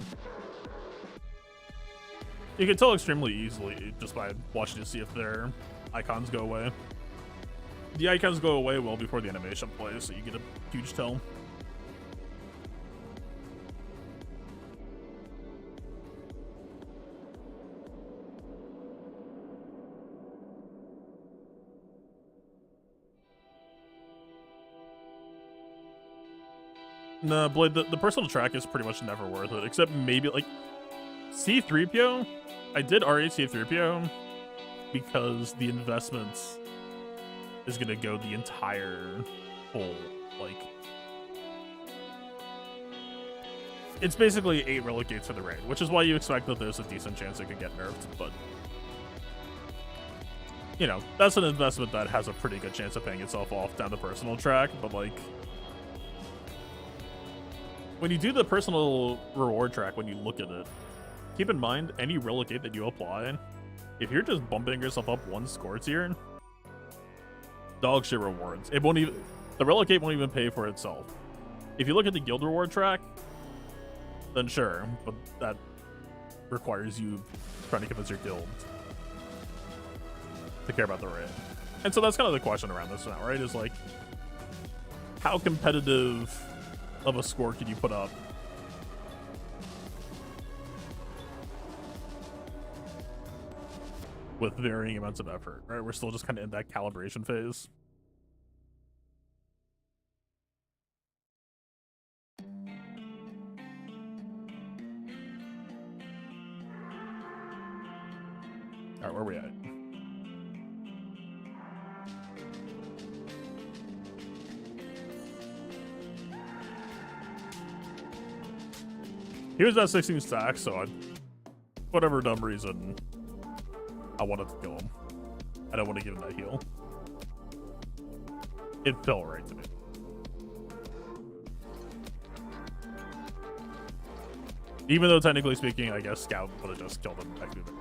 You can tell extremely easily just by watching to see if their icons go away. The icons go away well before the animation plays, so you get a huge tell. No, Blade, the personal track is pretty much never worth it, except maybe, like, C-3PO? I did RA C-3PO because the investments is gonna go the entire whole, like... It's basically 8 relic gates for the raid, which is why you expect that there's a decent chance it could get nerfed, but... You know, that's an investment that has a pretty good chance of paying itself off down the personal track, but, like... When you do the personal reward track, when you look at it, keep in mind, any relic gate that you apply, if you're just bumping yourself up 1 score tier, dog shit rewards. It won't even, the relic gate won't even pay for itself. If you look at the guild reward track, then sure, but that requires you trying to convince your guild to care about the raid. And so that's kind of the question around this now, right? Is like, how competitive of a score can you put up with varying amounts of effort, right? We're still just kind of in that calibration phase. All right, where are we at? He was at 16 stacks, so whatever dumb reason, I wanted to kill him. I don't want to give him that heal. It felt right to me. Even though technically speaking, I guess Scout would have just killed him back movement.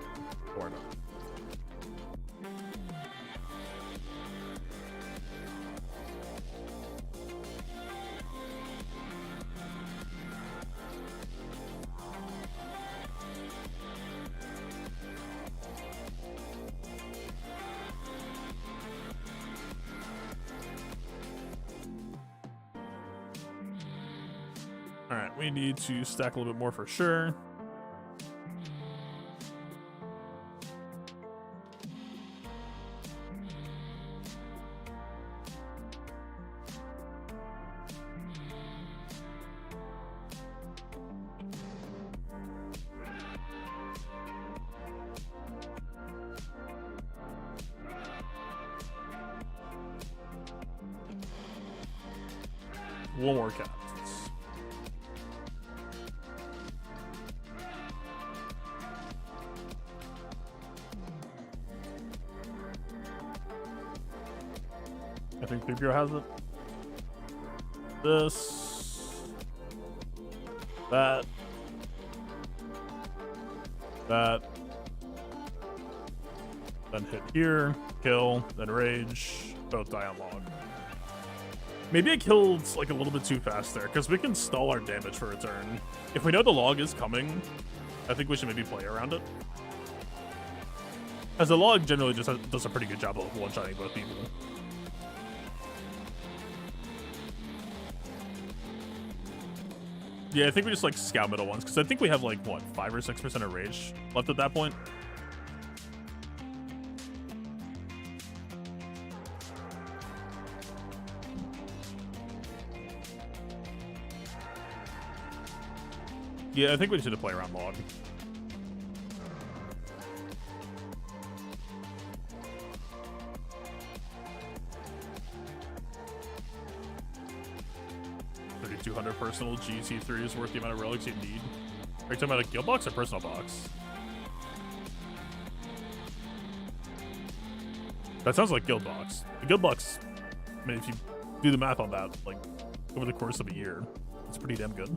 Or not. We need to stack a little bit more for sure. One more casts. I think 3PO has it. This. That. That. Then hit here, kill, then rage, both die on log. Maybe I killed like a little bit too fast there, because we can stall our damage for a turn. If we know the log is coming, I think we should maybe play around it. As the log generally just does a pretty good job of one-shotting both people. Yeah, I think we just like scout middle ones, because I think we have like, what, 5 or 6% of rage left at that point? Yeah, I think we should play around log. $3,200 personal GC3 is worth the amount of relics you need. Are you talking about a guild box or personal box? That sounds like guild box. The guild box, I mean, if you do the math on that, like over the course of a year, it's pretty damn good.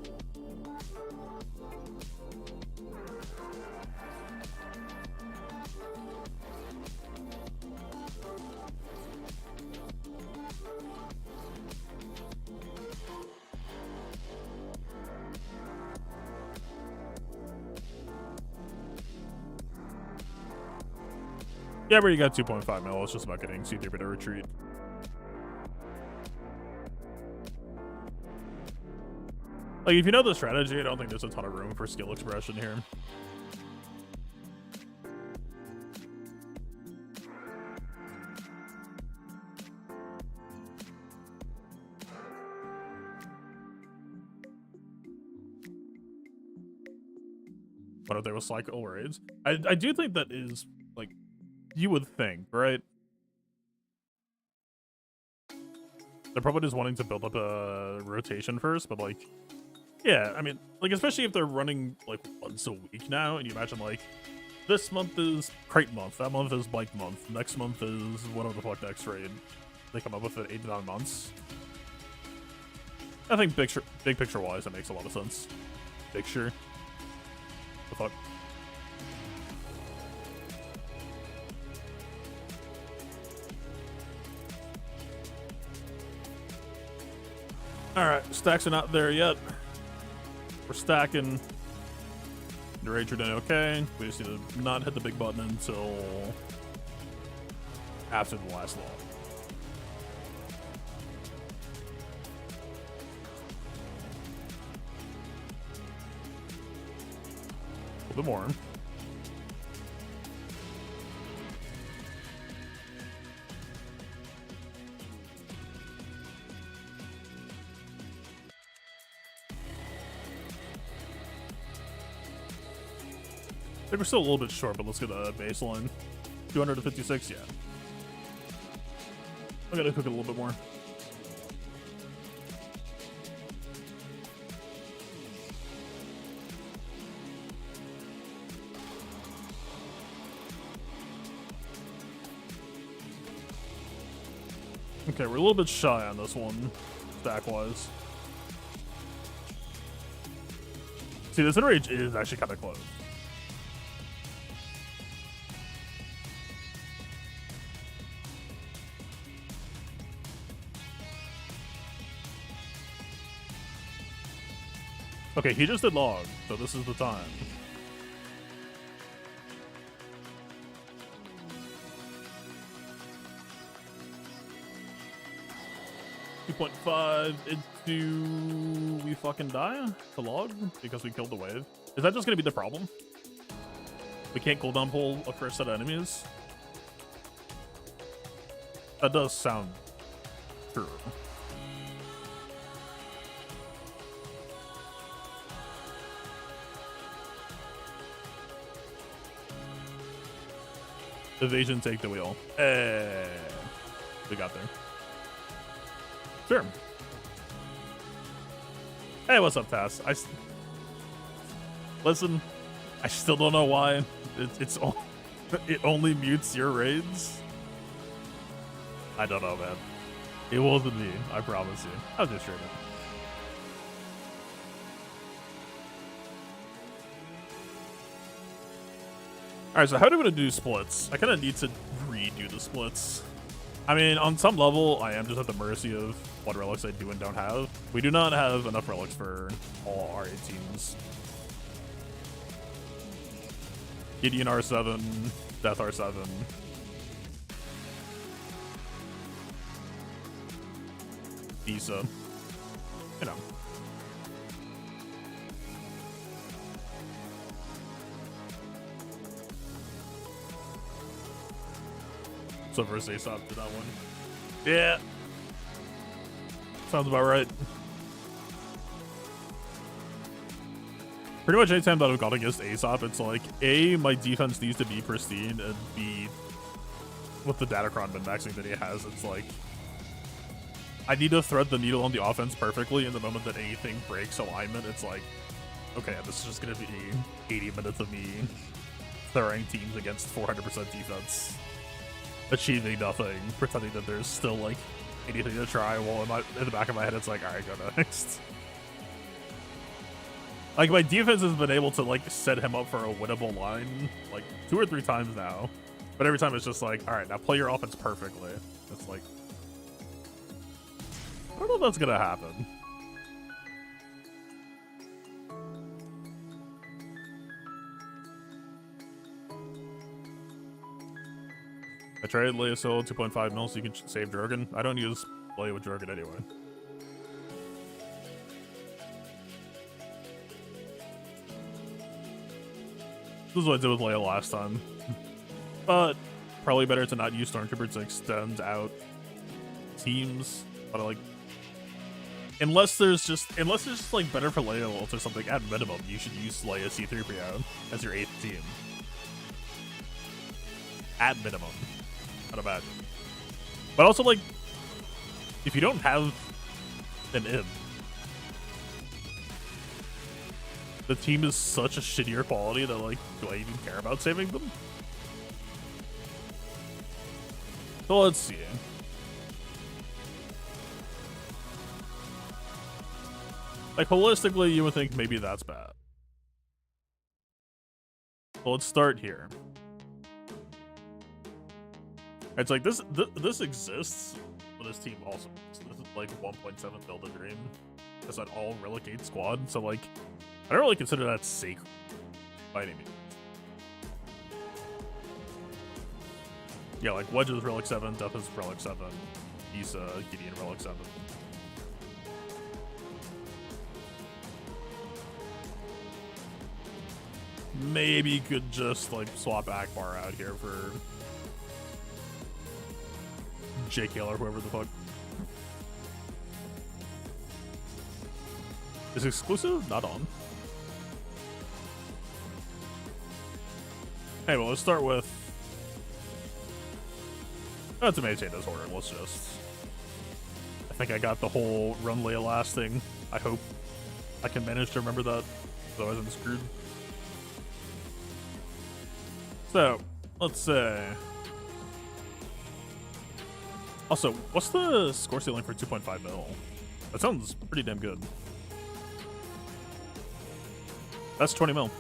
Yeah, but you got 2.5 mil. It's just about getting C3 to retreat. Like, if you know the strategy, I don't think there's a ton of room for skill expression here. What if there was cycle raids? I do think that is, like, you would think, right? They're probably just wanting to build up a rotation first, but like, yeah, I mean, like, especially if they're running like once a week now, and you imagine like, this month is crate month, that month is bike month, next month is whatever the fuck next raid. They come up with it 8 to 9 months. I think big picture wise, that makes a lot of sense. Picture. The fuck? Alright, stacks are not there yet. We're stacking. The rage are doing okay. We just need to not hit the big button until after the last log. A little bit more. I think we're still a little bit short, but let's get a baseline. 256, yeah. I gotta cook it a little bit more. Okay, we're a little bit shy on this one, stack-wise. See, this enrage is actually kind of close. Okay, he just did log, so this is the time. .5 into we fucking die to log because we killed the wave. Is that just gonna be the problem? We can't cooldown pull a first set of enemies? That does sound true. Evasion, take the wheel. We got there. Sure. Hey, what's up, Tass? Listen, I still don't know why. It only mutes your raids. I don't know, man. It wasn't me, I promise you. I was just streaming. Alright, so how do we do splits? I kind of need to redo the splits. I mean, on some level, I am just at the mercy of what relics I do and don't have. We do not have enough relics for all our 8 teams. Gideon R7, Death R7. Isa. You know. So versus Aesop to that one. Yeah. Sounds about right. Pretty much anytime that I've gone against Aesop, it's like, A, my defense needs to be pristine, and B, with the Datacron min-maxing that he has, it's like, I need to thread the needle on the offense perfectly, and the moment that anything breaks alignment, it's like, okay, this is just gonna be 80 minutes of me throwing teams against 400% defense, achieving nothing, pretending that there's still like anything to try, while in the back of my head it's like, alright, go next. Like, my defense has been able to like set him up for a winnable line like 2 or 3 times now, but every time it's just like, alright, now play your offense perfectly. It's like, I don't know if that's gonna happen. I traded Leia Solo 2.5 mil so you can save Drogon. I don't use Leia with Drogon anyway. This is what I did with Leia last time. But probably better to not use Stormtrooper to extend out teams. But I like, unless there's just like better for Leia ults or something, at minimum you should use Leia C-3PO as your 8th team. At minimum. Not imagine. But also, like, if you don't have an IM, the team is such a shittier quality that, like, do I even care about saving them? So let's see. Like, holistically, you would think maybe that's bad. So let's start here. It's like this exists, but this team also. So this is like 1.7 build a dream. It's an all relic 8 squad, so like I don't really consider that sacred by any means. Yeah, like Wedge is relic 7, Death is relic 7, Isa, Gideon relic 7. Maybe could just like swap Akbar out here for JKL or whoever the fuck. Is exclusive? Not on. Hey, well, let's start with... to maintain this order, let's just... I think I got the whole run Leia last thing. I hope I can manage to remember that, otherwise I'm screwed. So, let's say... Also, what's the score ceiling for 2.5 mil? That sounds pretty damn good. That's 20 mil.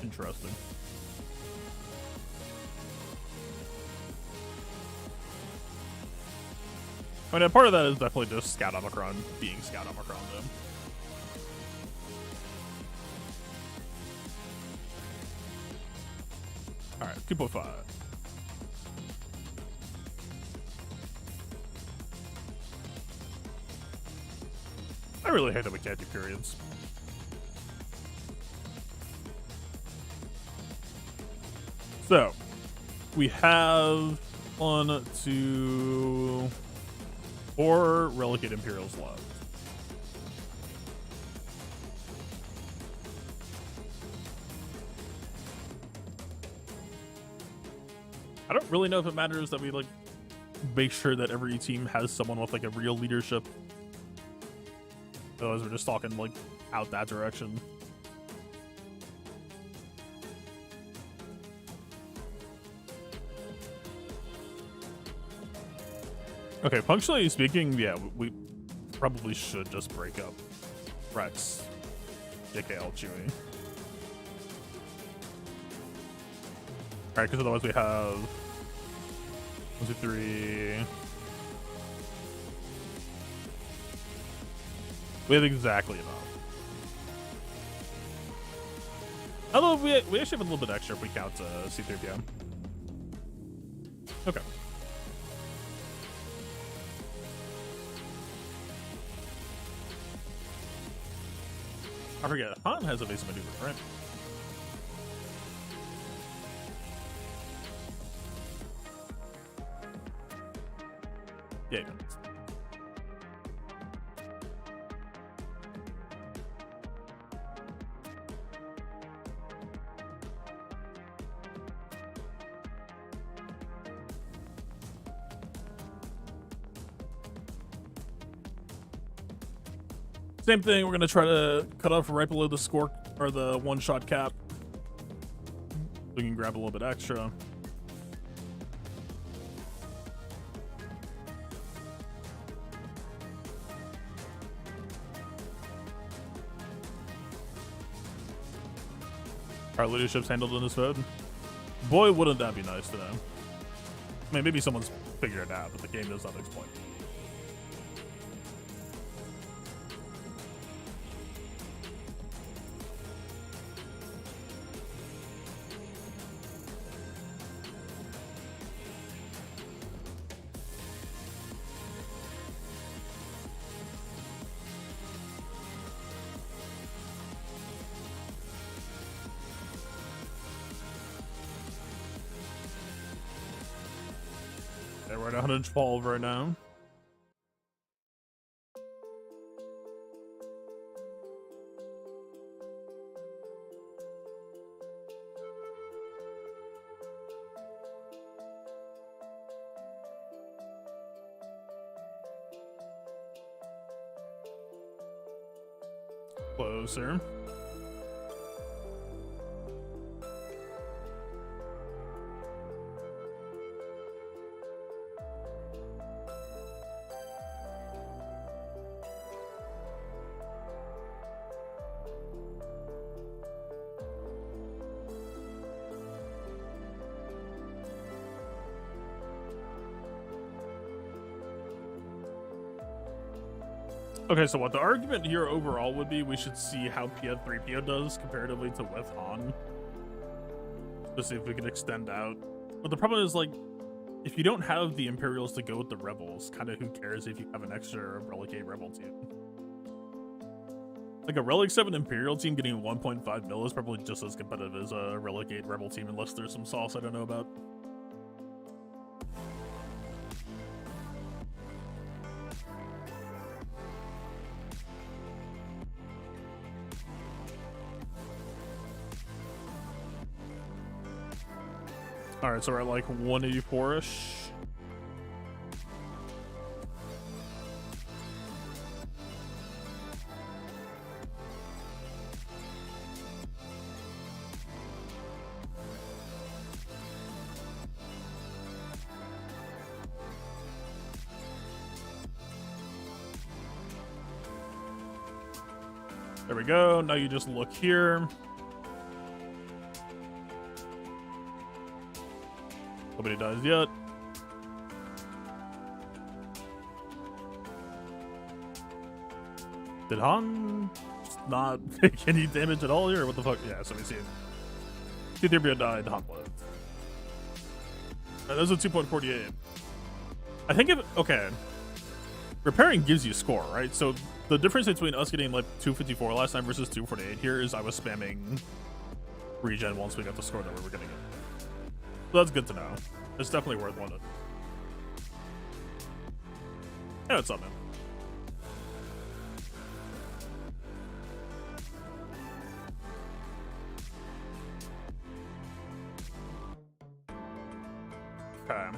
Interesting. I mean, part of that is definitely just Scout Omicron being Scout Omicron, though. Alright, 2.5. I really hate that we can't do periods. So, we have 1, 2, 4 Relicate Imperials left. I don't really know if it matters that we like make sure that every team has someone with like a real leadership. Otherwise, we're just talking like out that direction. Okay, functionally speaking, yeah, we probably should just break up Rex, JKL, Chewie. Alright, because otherwise we have 1, 2, 3. We have exactly enough. Although we actually have a little bit extra if we count C3PO. Okay. I forget, Han has evasive maneuver, right? Yeah, he does. Same thing, we're gonna try to cut off right below the score or the one-shot cap. We can grab a little bit extra. Our leadership's handled in this mode. Boy, wouldn't that be nice to know. I mean, maybe someone's figured it out, but the game does not explain. We're at 112 right now. Closer. Okay, so what the argument here overall would be, we should see how PF3PO does comparatively to with Han. To see if we can extend out. But the problem is, like, if you don't have the Imperials to go with the Rebels, kind of who cares if you have an extra Relic 8 Rebel team? Like, a Relic 7 Imperial team getting 1.5 mil is probably just as competitive as a Relic 8 Rebel team, unless there's some sauce I don't know about. All right, so we're at like 184-ish. There we go. Now you just look here. Nobody dies yet. Did Han not take any damage at all here? What the fuck? Yeah, so we see it. C3PO died, Han lived. That was a 2.48. I think if, okay. Repairing gives you score, right? So the difference between us getting like 254 last time versus 248 here is I was spamming regen once we got the score that we were gonna get. So that's good to know. It's definitely worth one. Yeah, it's up, man. Okay.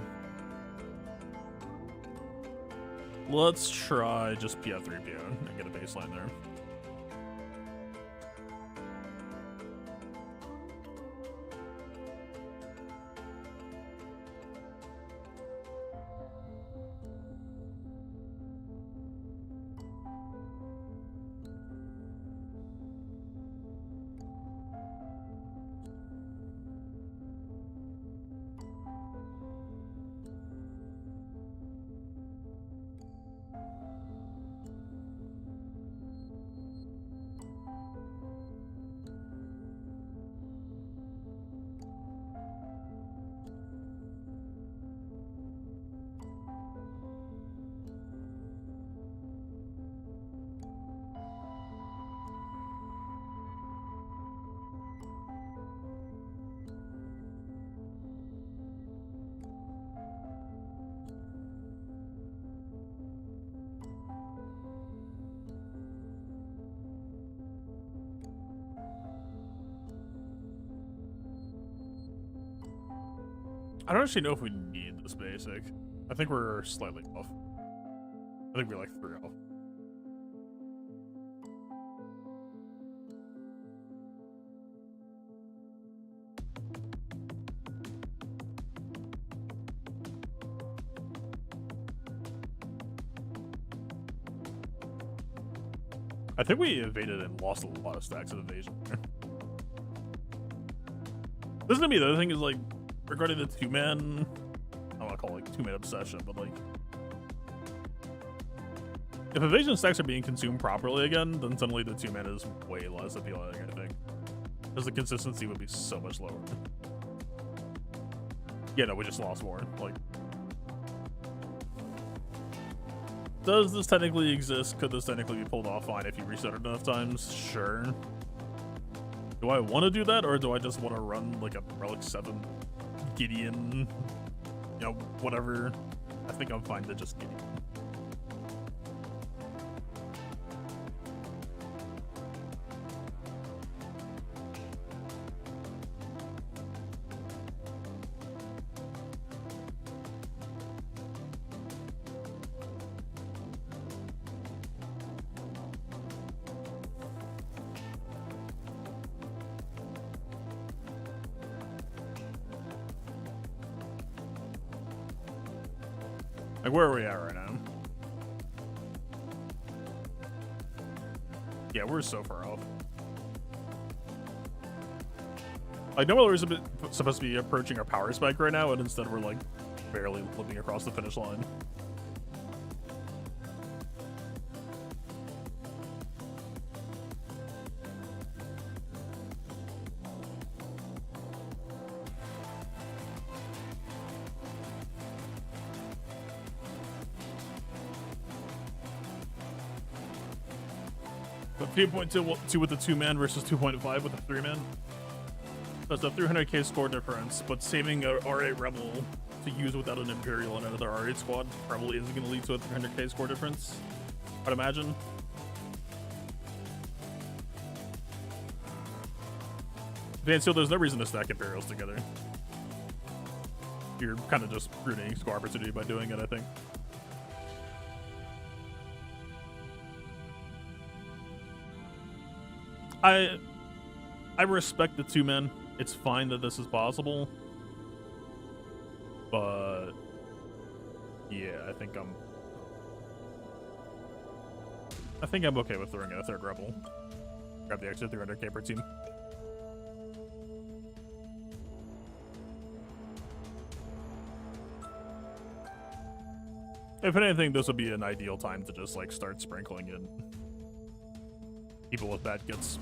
Let's try just PF3PO and get a baseline there. I don't actually know if we need this basic. I think we're slightly off. I think we're like 3 off. I think we evaded and lost a lot of stacks of evasion. This is gonna be the other thing is like, regarding the 2-man, I don't want to call it like 2-man obsession, but like, if evasion stacks are being consumed properly again, then suddenly the 2-man is way less appealing, I think. Because the consistency would be so much lower. Yeah, no, we just lost more. Like, does this technically exist? Could this technically be pulled off fine if you reset it enough times? Sure. Do I want to do that, or do I just want to run like a Relic 7 Gideon, you know, whatever? I think I'm fine to just Gideon. Like, where are we at right now? Yeah, we're so far off. Like, Naval is supposed to be approaching our power spike right now, and instead we're like barely flipping across the finish line. But 3.2 with the 2-man versus 2.5 with the 3-man. That's a 300k score difference, but saving a R8 Rebel to use without an Imperial and another R8 squad probably isn't going to lead to a 300k score difference, I'd imagine. Vanseal, there's no reason to stack Imperials together. You're kind of just ruining score opportunity by doing it, I think. I respect the 2-men. It's fine that this is possible, but yeah, I think I'm okay with throwing in a 3rd Rebel. Grab the extra 300k per team. If anything, this would be an ideal time to just like start sprinkling in people with bad kits.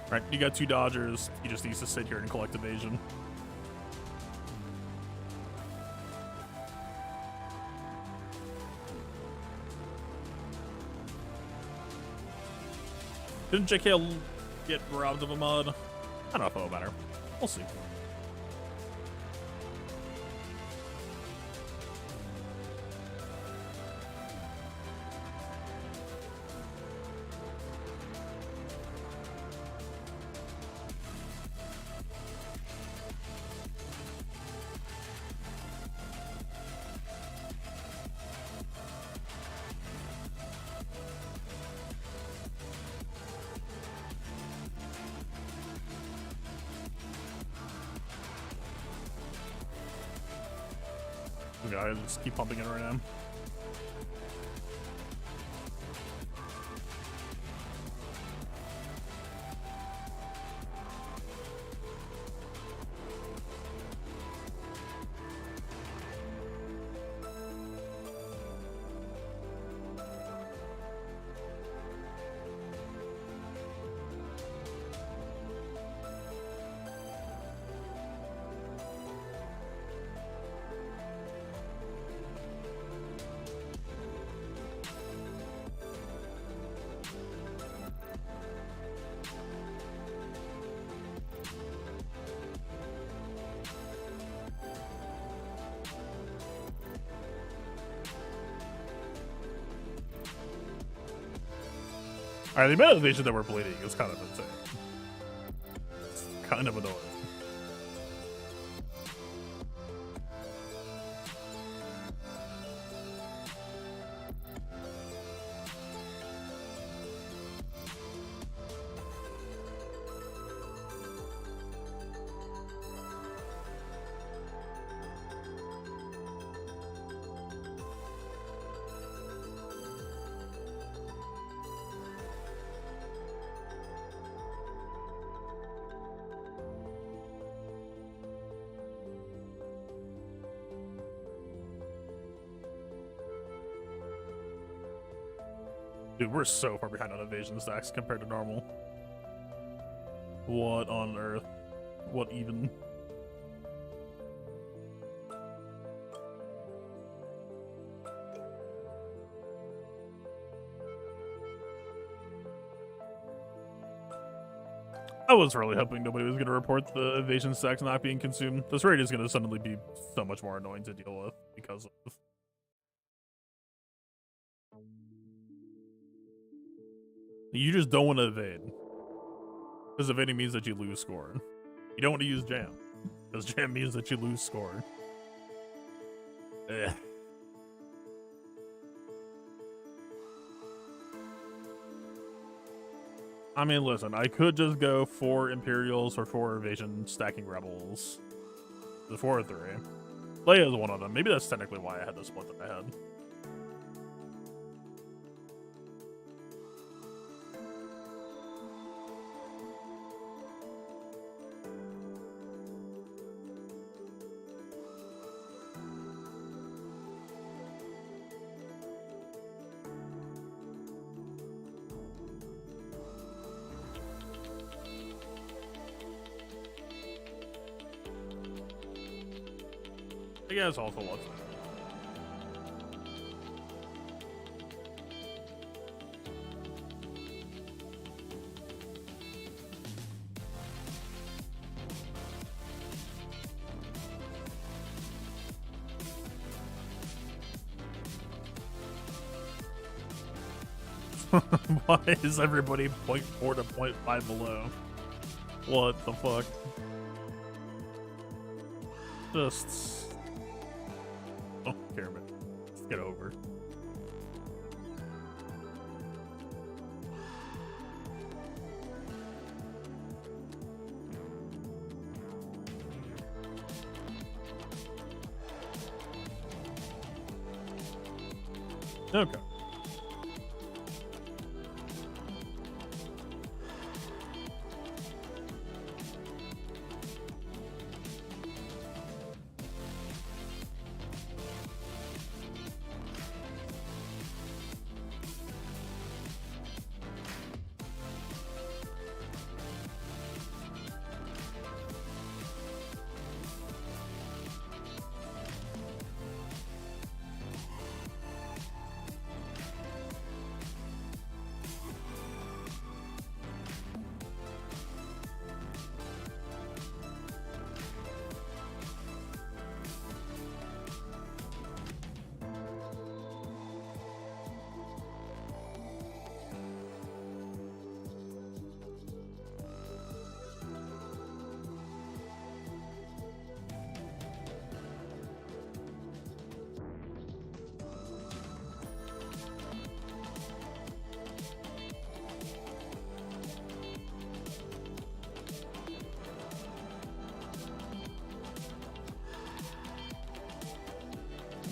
Right, you got 2 Dodgers. He just needs to sit here and collect evasion. Didn't JK get robbed of a mod? I don't know if it'll matter. We'll see. Yeah, I just keep pumping it right now. Alright, the amount of evasion that we're bleeding is kind of insane. It's kind of annoying. Dude, we're so far behind on evasion stacks compared to normal. What on earth? What even? I was really hoping nobody was going to report the evasion stacks not being consumed. This raid is going to suddenly be so much more annoying to deal with because of... You just don't want to evade. Because evading means that you lose score. You don't want to use jam. Because jam means that you lose score. Ugh. I mean, listen, I could just go 4 Imperials or 4 Evasion stacking Rebels. The 4 or 3. Leia is one of them. Maybe that's technically why I had the split that I had. I guess also lots of Why is everybody 0.4 to 0.5 below? What the fuck? Just... don't care about it. Let's get over. Okay.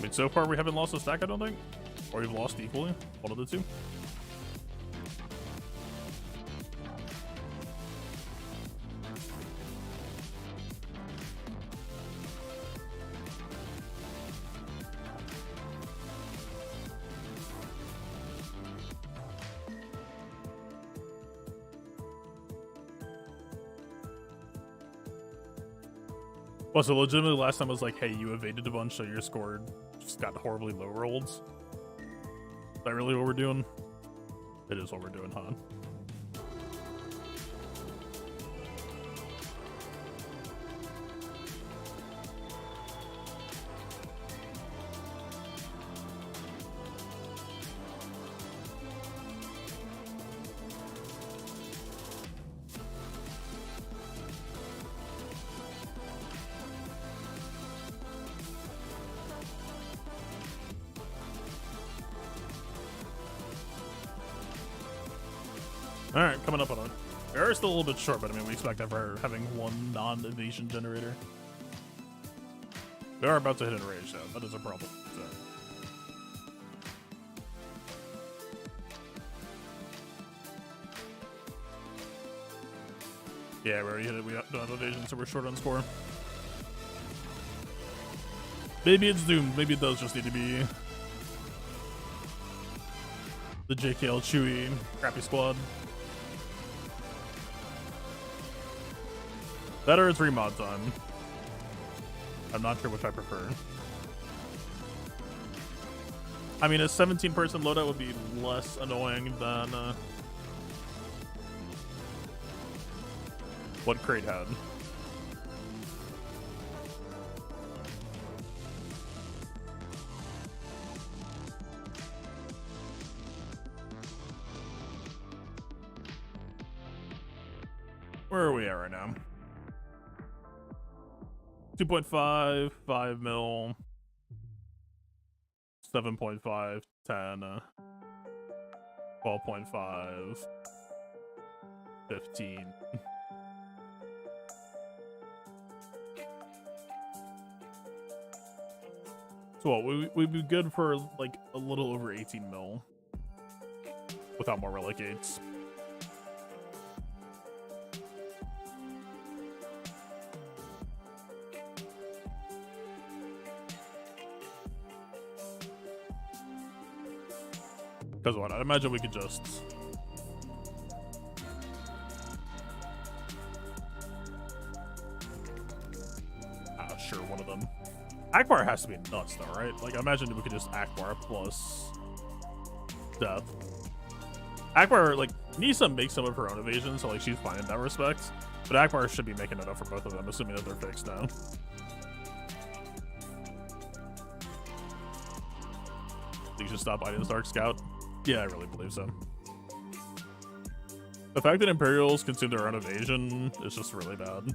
Wait, so far we haven't lost a stack, I don't think? Or we've lost equally? One of the two? Well, so legitimately last time was like, hey, you evaded a bunch, so your score just got horribly low rolled. Is that really what we're doing? It is what we're doing, huh? Alright, coming up on it. We are still a little bit short, but I mean, we expect ever having one non-evasion generator. We are about to hit an rage, though. That is a problem. So. Yeah, we already hit it. We don't have evasion, so we're short on score. Maybe it's doomed. Maybe it does just need to be the JKL Chewy crappy squad. That or it's remod time. I'm not sure which I prefer. I mean, a 17-person loadout would be less annoying than what Crate had. Where are we at right now? 2.5, 5 mil, 7.5, 10, 12.5, 15. So what, we'd be good for like a little over 18 mil without more relic gates. Because what? I imagine we could just... sure, one of them. Akbar has to be nuts, though, right? Like, I imagine we could just Akbar plus death. Akbar, like, Nisa makes some of her own evasion, so, like, she's fine in that respect. But Akbar should be making enough for both of them, assuming that they're fixed now. You should stop biting the Dark Scout. Yeah, I really believe so. The fact that Imperials consume their own evasion is just really bad.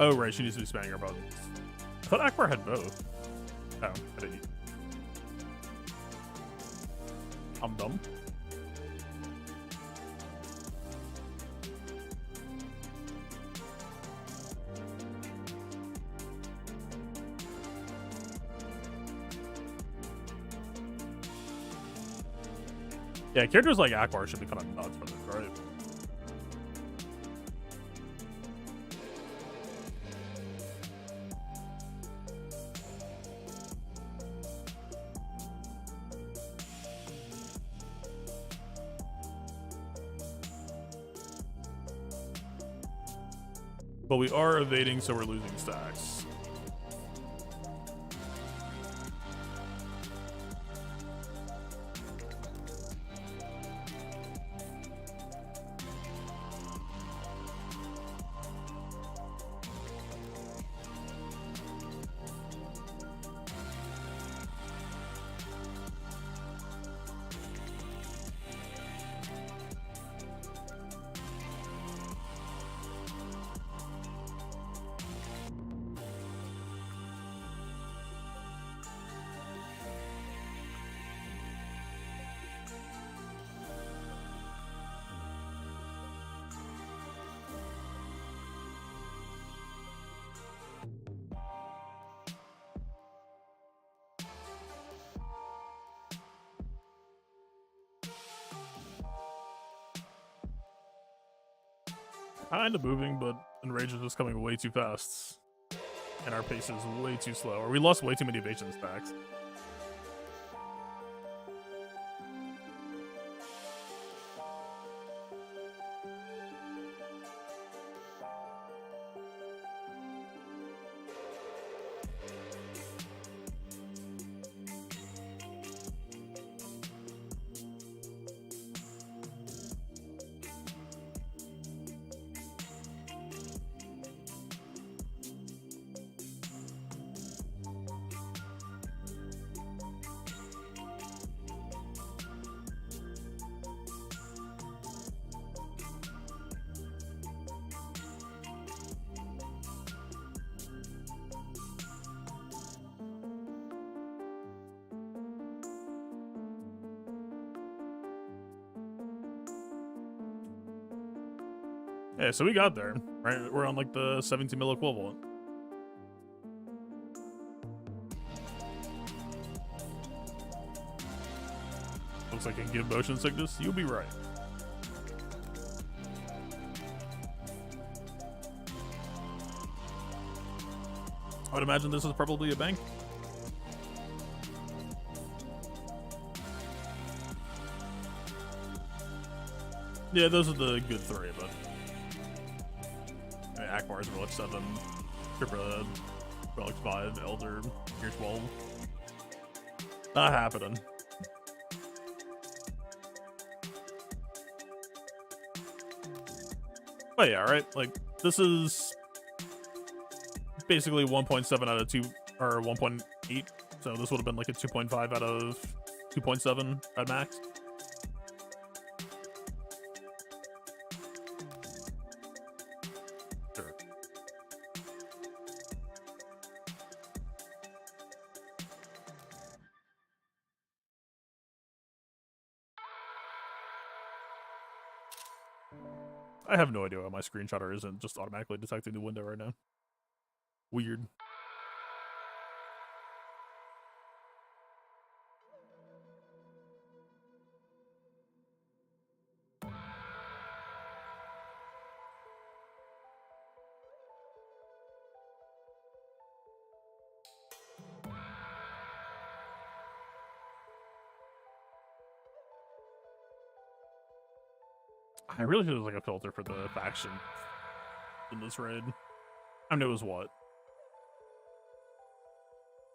Oh, right, she needs to be spamming her buttons. I thought Akbar had both. Oh, I didn't. I'm dumb. Yeah, characters like Akbar should be kind of nuts for this, right? But we are evading, so we're losing stacks. kind of moving, but Enrage is just coming way too fast. And our pace is way too slow. Or we lost way too many evasion stacks. Yeah, so we got there, right? We're on like the 17 mil equivalent. Looks like it can give motion sickness. You'll be right. I would imagine this is probably a bank. Yeah, those are the good three, but I mean, Akbar's Relic 7, Tripra, Relic 5, Elder, Gear 12. Not happening. But yeah, right? Like, this is basically 1.7 out of 2, or 1.8. So this would have been like a 2.5 out of 2.7 at max. Sure. I have no idea why my screenshotter isn't just automatically detecting the window right now. Weird. I really should have like a filter for the faction in this raid. I mean, it was what?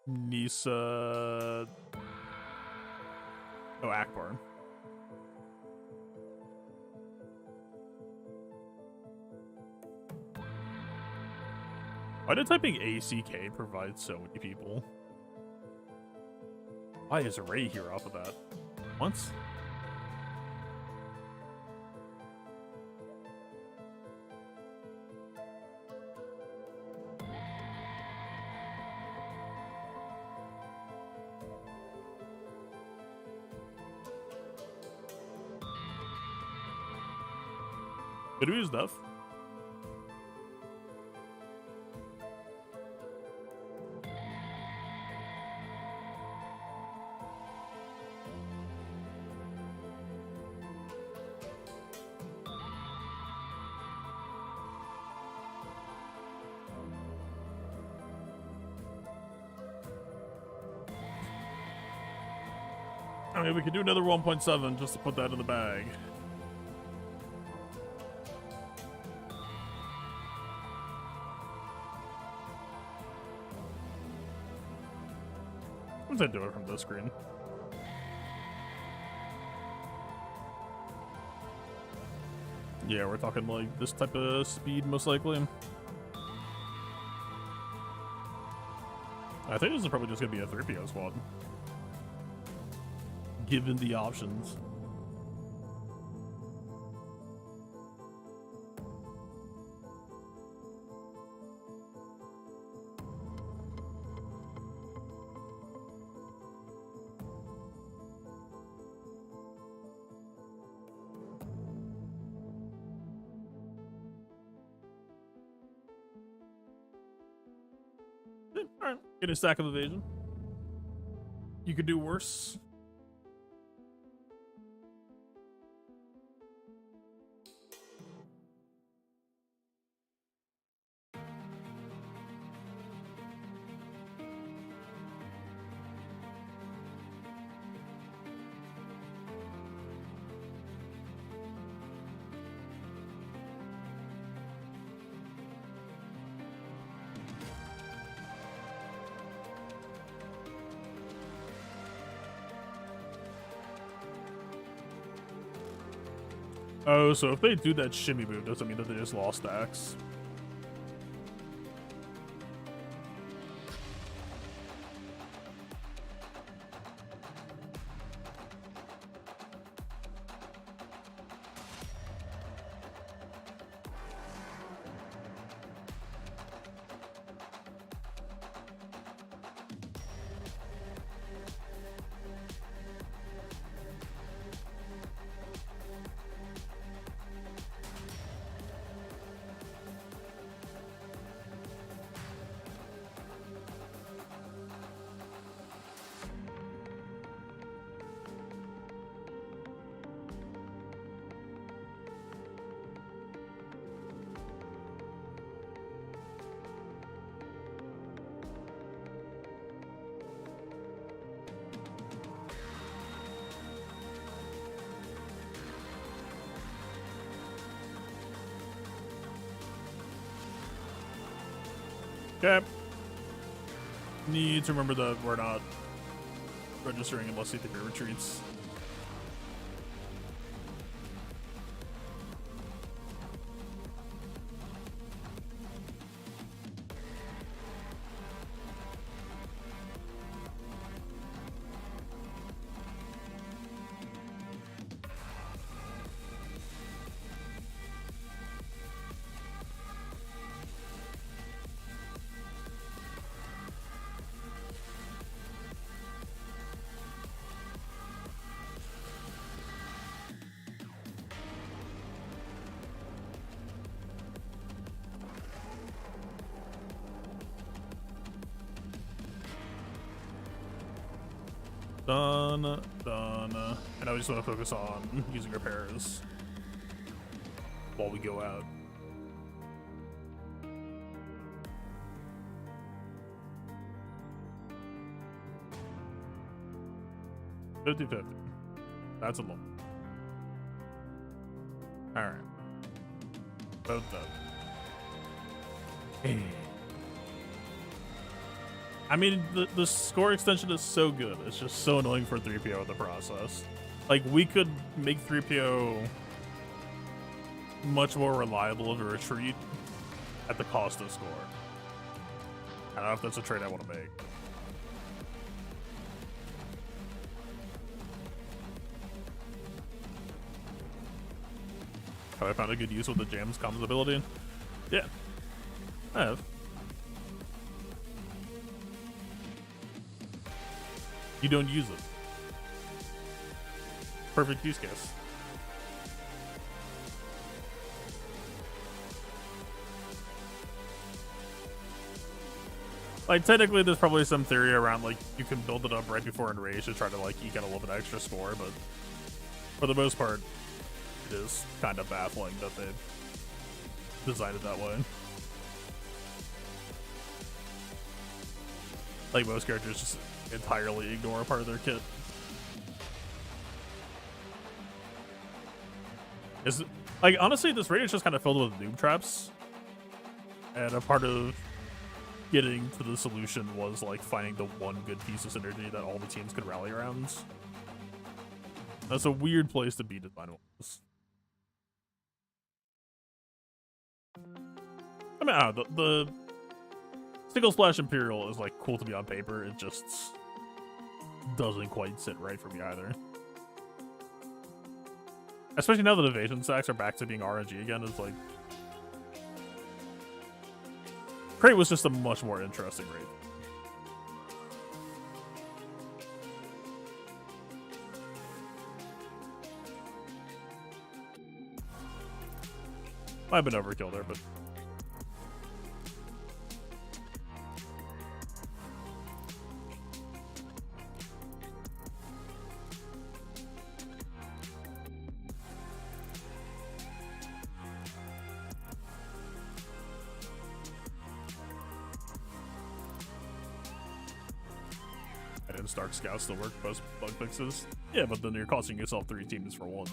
Nisa. Oh, Akbar. Why did typing ACK provide so many people? Why is Ray here off of that? Once? Did we use Duff? I mean, we could do another 1.7 just to put that in the bag. Once I do it from this screen. Yeah, we're talking like this type of speed, most likely. I think this is probably just gonna be a 3PO squad. Given the options. Alright, get a stack of evasion. You could do worse. Oh, so if they do that shimmy move, doesn't mean that they just lost stacks. Okay. Need to remember that we're not registering unless C3 retreats. Done. And I just want to focus on using repairs while we go out. $50-50. That's a lot. Alright. Both those. I mean, the score extension is so good. It's just so annoying for 3PO in the process. Like, we could make 3PO much more reliable of a retreat at the cost of score. I don't know if that's a trade I want to make. Have I found a good use with the Jam's comms ability? Yeah, I have. You don't use it. Perfect use case. Like, technically there's probably some theory around, like, you can build it up right before Enrage to try to, like, eke out a little bit extra score, but for the most part, it is kind of baffling that they designed it that way. Like, most characters just entirely ignore a part of their kit. Like, honestly, this raid is just kind of filled with noob traps, and a part of getting to the solution was like finding the one good piece of synergy that all the teams could rally around. That's a weird place to be design-wise. I mean, I don't know, the Single Splash Imperial is like cool to be on paper. It just doesn't quite sit right for me either. Especially now that evasion stacks are back to being RNG again. It's like Crate was just a much more interesting raid. Might have been overkill there, but Dark Scouts still work post bug fixes. Yeah, but then you're costing yourself 3 teams for 1.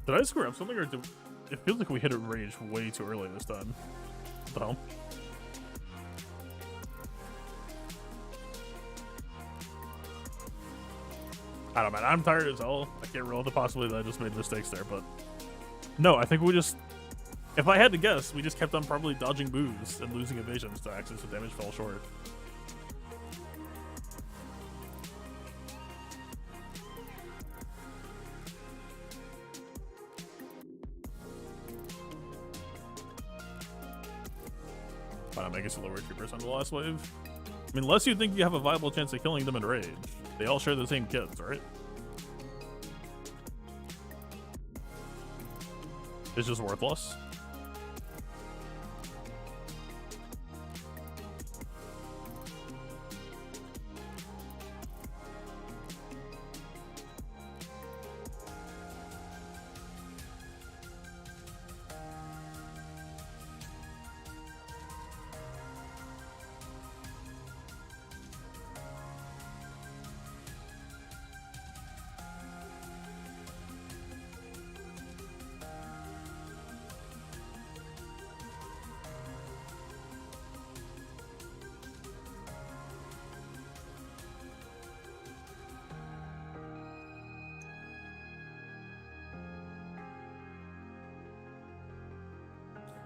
Did I screw up something, or did it feels like we hit a rage way too early this time? What the hell? I don't know, man. I'm tired as hell. I can't rule out the possibility that I just made mistakes there, but no, I think we just, if I had to guess, we just kept on probably dodging moves and losing evasion stacks, and so damage fell short. Why not make us a lower 2% the last wave? I mean, unless you think you have a viable chance of killing them in rage. They all share the same kids, right? It's just worthless.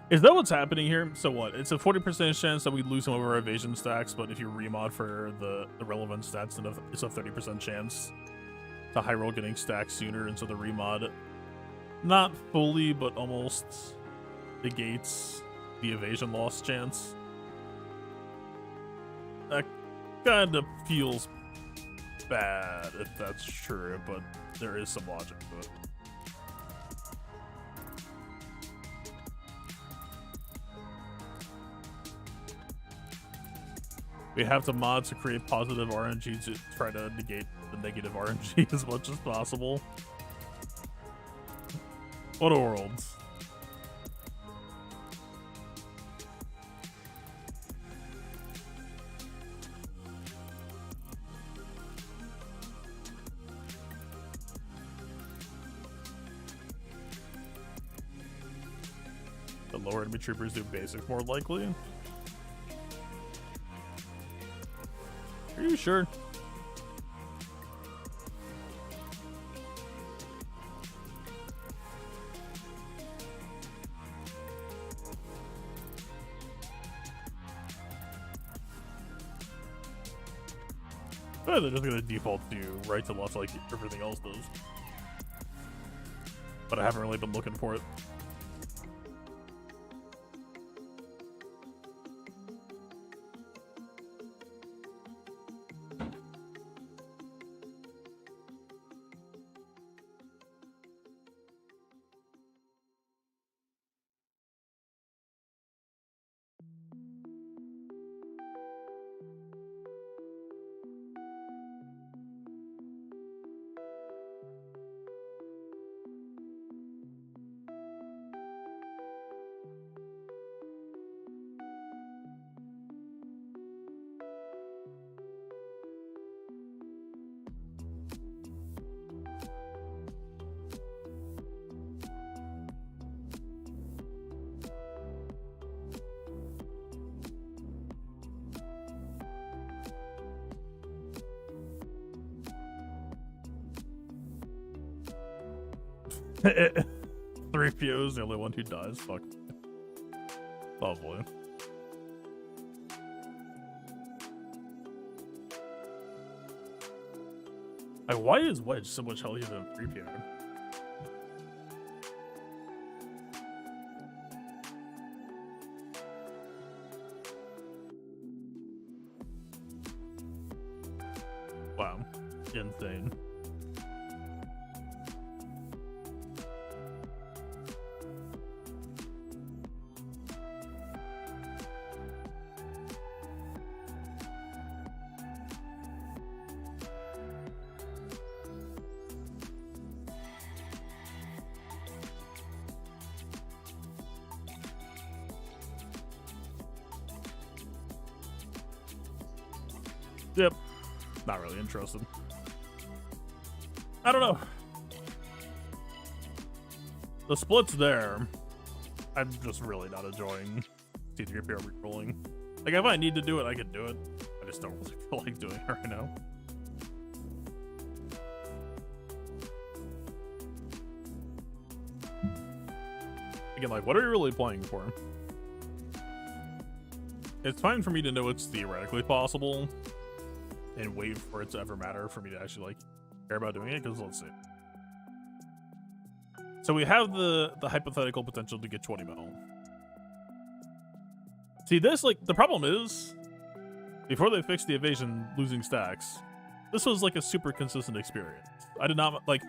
Is that what's happening here? So what? It's a 40% chance that we lose some of our evasion stacks, but if you remod for the relevant stats, then it's a 30% chance to high roll getting stacks sooner, and so the remod not fully, but almost negates the evasion loss chance. That kind of feels bad if that's true, but there is some logic to it. We have to mod to create positive RNG to try to negate the negative RNG as much as possible. What a world. The lower enemy troopers do basic more likely. Are you sure? Oh, they're just gonna default to right to left like everything else does. But I haven't really been looking for it. Three POs, the only one who dies. Fuck. Lovely. Like, why is Wedge so much healthier than 3PO? Wow. Insane. Yep. Not really interested. I don't know. the split's there. I'm just really not enjoying C3PO rerolling. Like, if I need to do it, I can do it. I just don't really feel like doing it right now. Again, like, what are you really playing for? It's fine for me to know it's theoretically possible and wait for it to ever matter for me to actually, like, care about doing it, because let's see. So we have the hypothetical potential to get 20 mil. See, this, like, the problem is, before they fixed the evasion losing stacks, this was, like, a super consistent experience. I did not, like,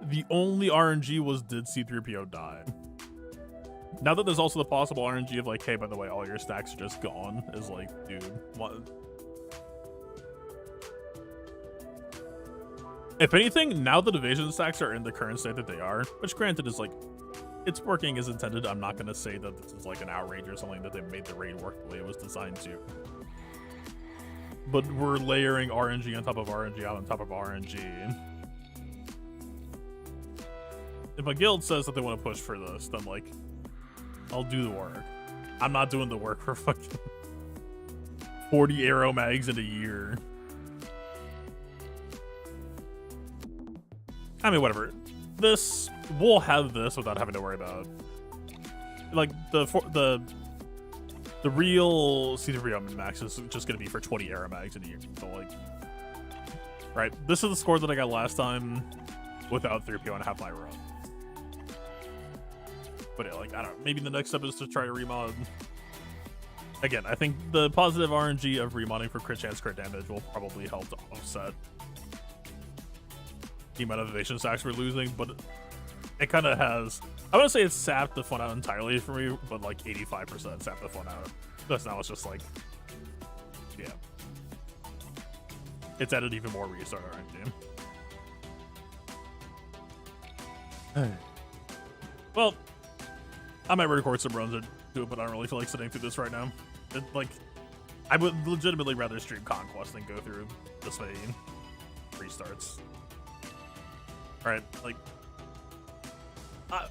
the only RNG was, did C3PO die? Now that there's also the possible RNG of, like, hey, by the way, all your stacks are just gone, is like, dude, what? If anything, now that evasion stacks are in the current state that they are, which granted is, like, it's working as intended. I'm not going to say that this is, like, an outrage or something that they made the raid work the way it was designed to. But we're layering RNG on top of RNG on top of RNG. If a guild says that they want to push for this, then, like, I'll do the work. I'm not doing the work for fucking 40 arrow mags in a year. I mean, whatever. This, we'll have this without having to worry about, like, the real C3PO max is just gonna be for 20 arrow mags in a year. So, like, right, this is the score that I got last time without 3PO and half my run. But yeah, like, I don't know, maybe the next step is to try to remod. Again, I think the positive RNG of remodding for crit chance, crit damage will probably help to offset the amount of evasion stacks we're losing, but it kind of has, I wouldn't say it's sapped the fun out entirely for me, but like 85% sapped the fun out. Because now it's just like, yeah. It's added even more restart RNG. Well, I might record some runs or do it, but I don't really feel like sitting through this right now. Like, I would legitimately rather stream Conquest than go through this many restarts. Right, like,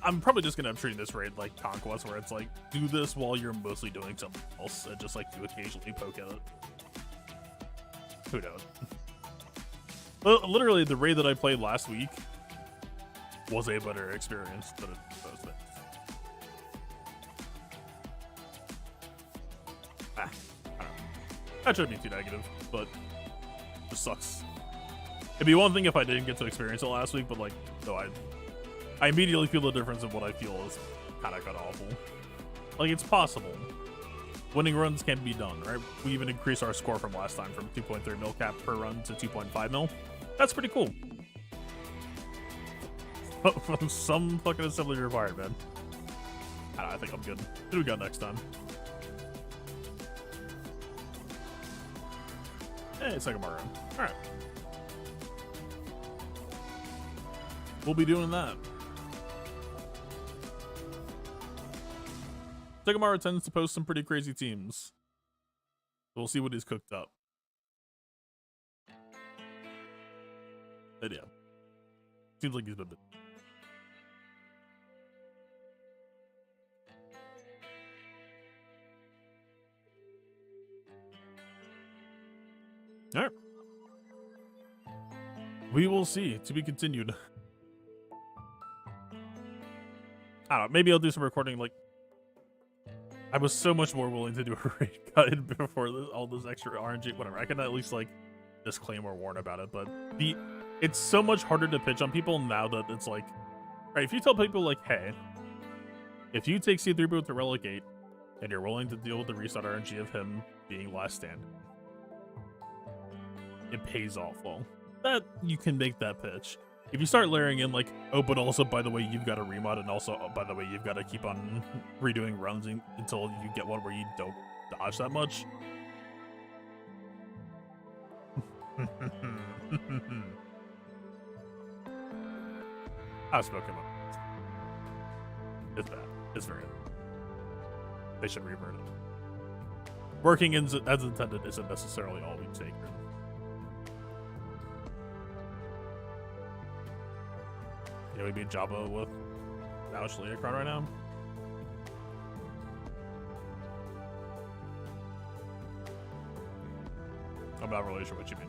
I'm probably just gonna end up treating this raid like Conquest, where it's like, do this while you're mostly doing something else, and just like you occasionally poke at it. Who knows? Literally, the raid that I played last week was a better experience than those things. I don't know. That shouldn't be too negative, but it just sucks. It'd be one thing if I didn't get to experience it last week, but like, no, I immediately feel the difference of what I feel is kind of awful. Like, it's possible. Winning runs can be done, right? We even increased our score from last time from 2.3 mil cap per run to 2.5 mil. That's pretty cool. From some fucking assembly required, man. I don't know, I think I'm good. What do we got next time? Hey, second run. Alright. We'll be doing that. Tegamara tends to post some pretty crazy teams. We'll see what he's cooked up. And yeah. Seems like he's been busy. Alright. We will see. To be continued. I don't know, maybe I'll do some recording, like, I was so much more willing to do a raid cut before all this extra RNG, whatever. I can at least, like, disclaim or warn about it, but it's so much harder to pitch on people now that it's like, right, if you tell people, like, hey, if you take C3PO to relegate, and you're willing to deal with the restart RNG of him being last stand, it pays off well. That, you can make that pitch. If you start layering in, like, oh, but also, by the way, you've got to remod, and also, oh, by the way, you've got to keep on redoing runs until you get one where you don't dodge that much. I've spoken about it. It's bad. It's very bad. They should revert it. Working as intended isn't necessarily all we take. You know, we beat Jabba with Vouch Leocron right now. I'm not really sure what you mean.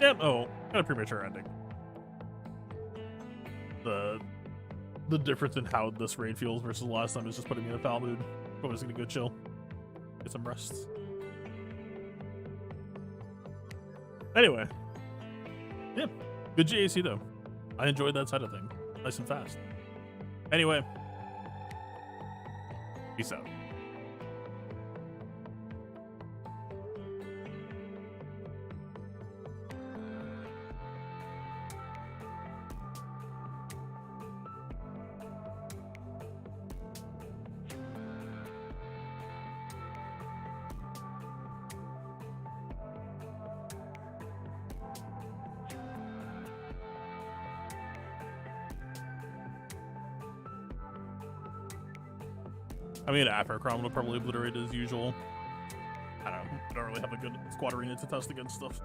Yep. Oh, kind of premature ending. The difference in how this raid feels versus the last time is just putting me in a foul mood. I'm just gonna go chill, get some rest. Anyway, yeah, good GAC though. I enjoyed that side of thing. Nice and fast. Anyway, peace out. I mean, Afrocrom will probably obliterate as usual. I don't know. I don't really have a good squad arena to test against stuff.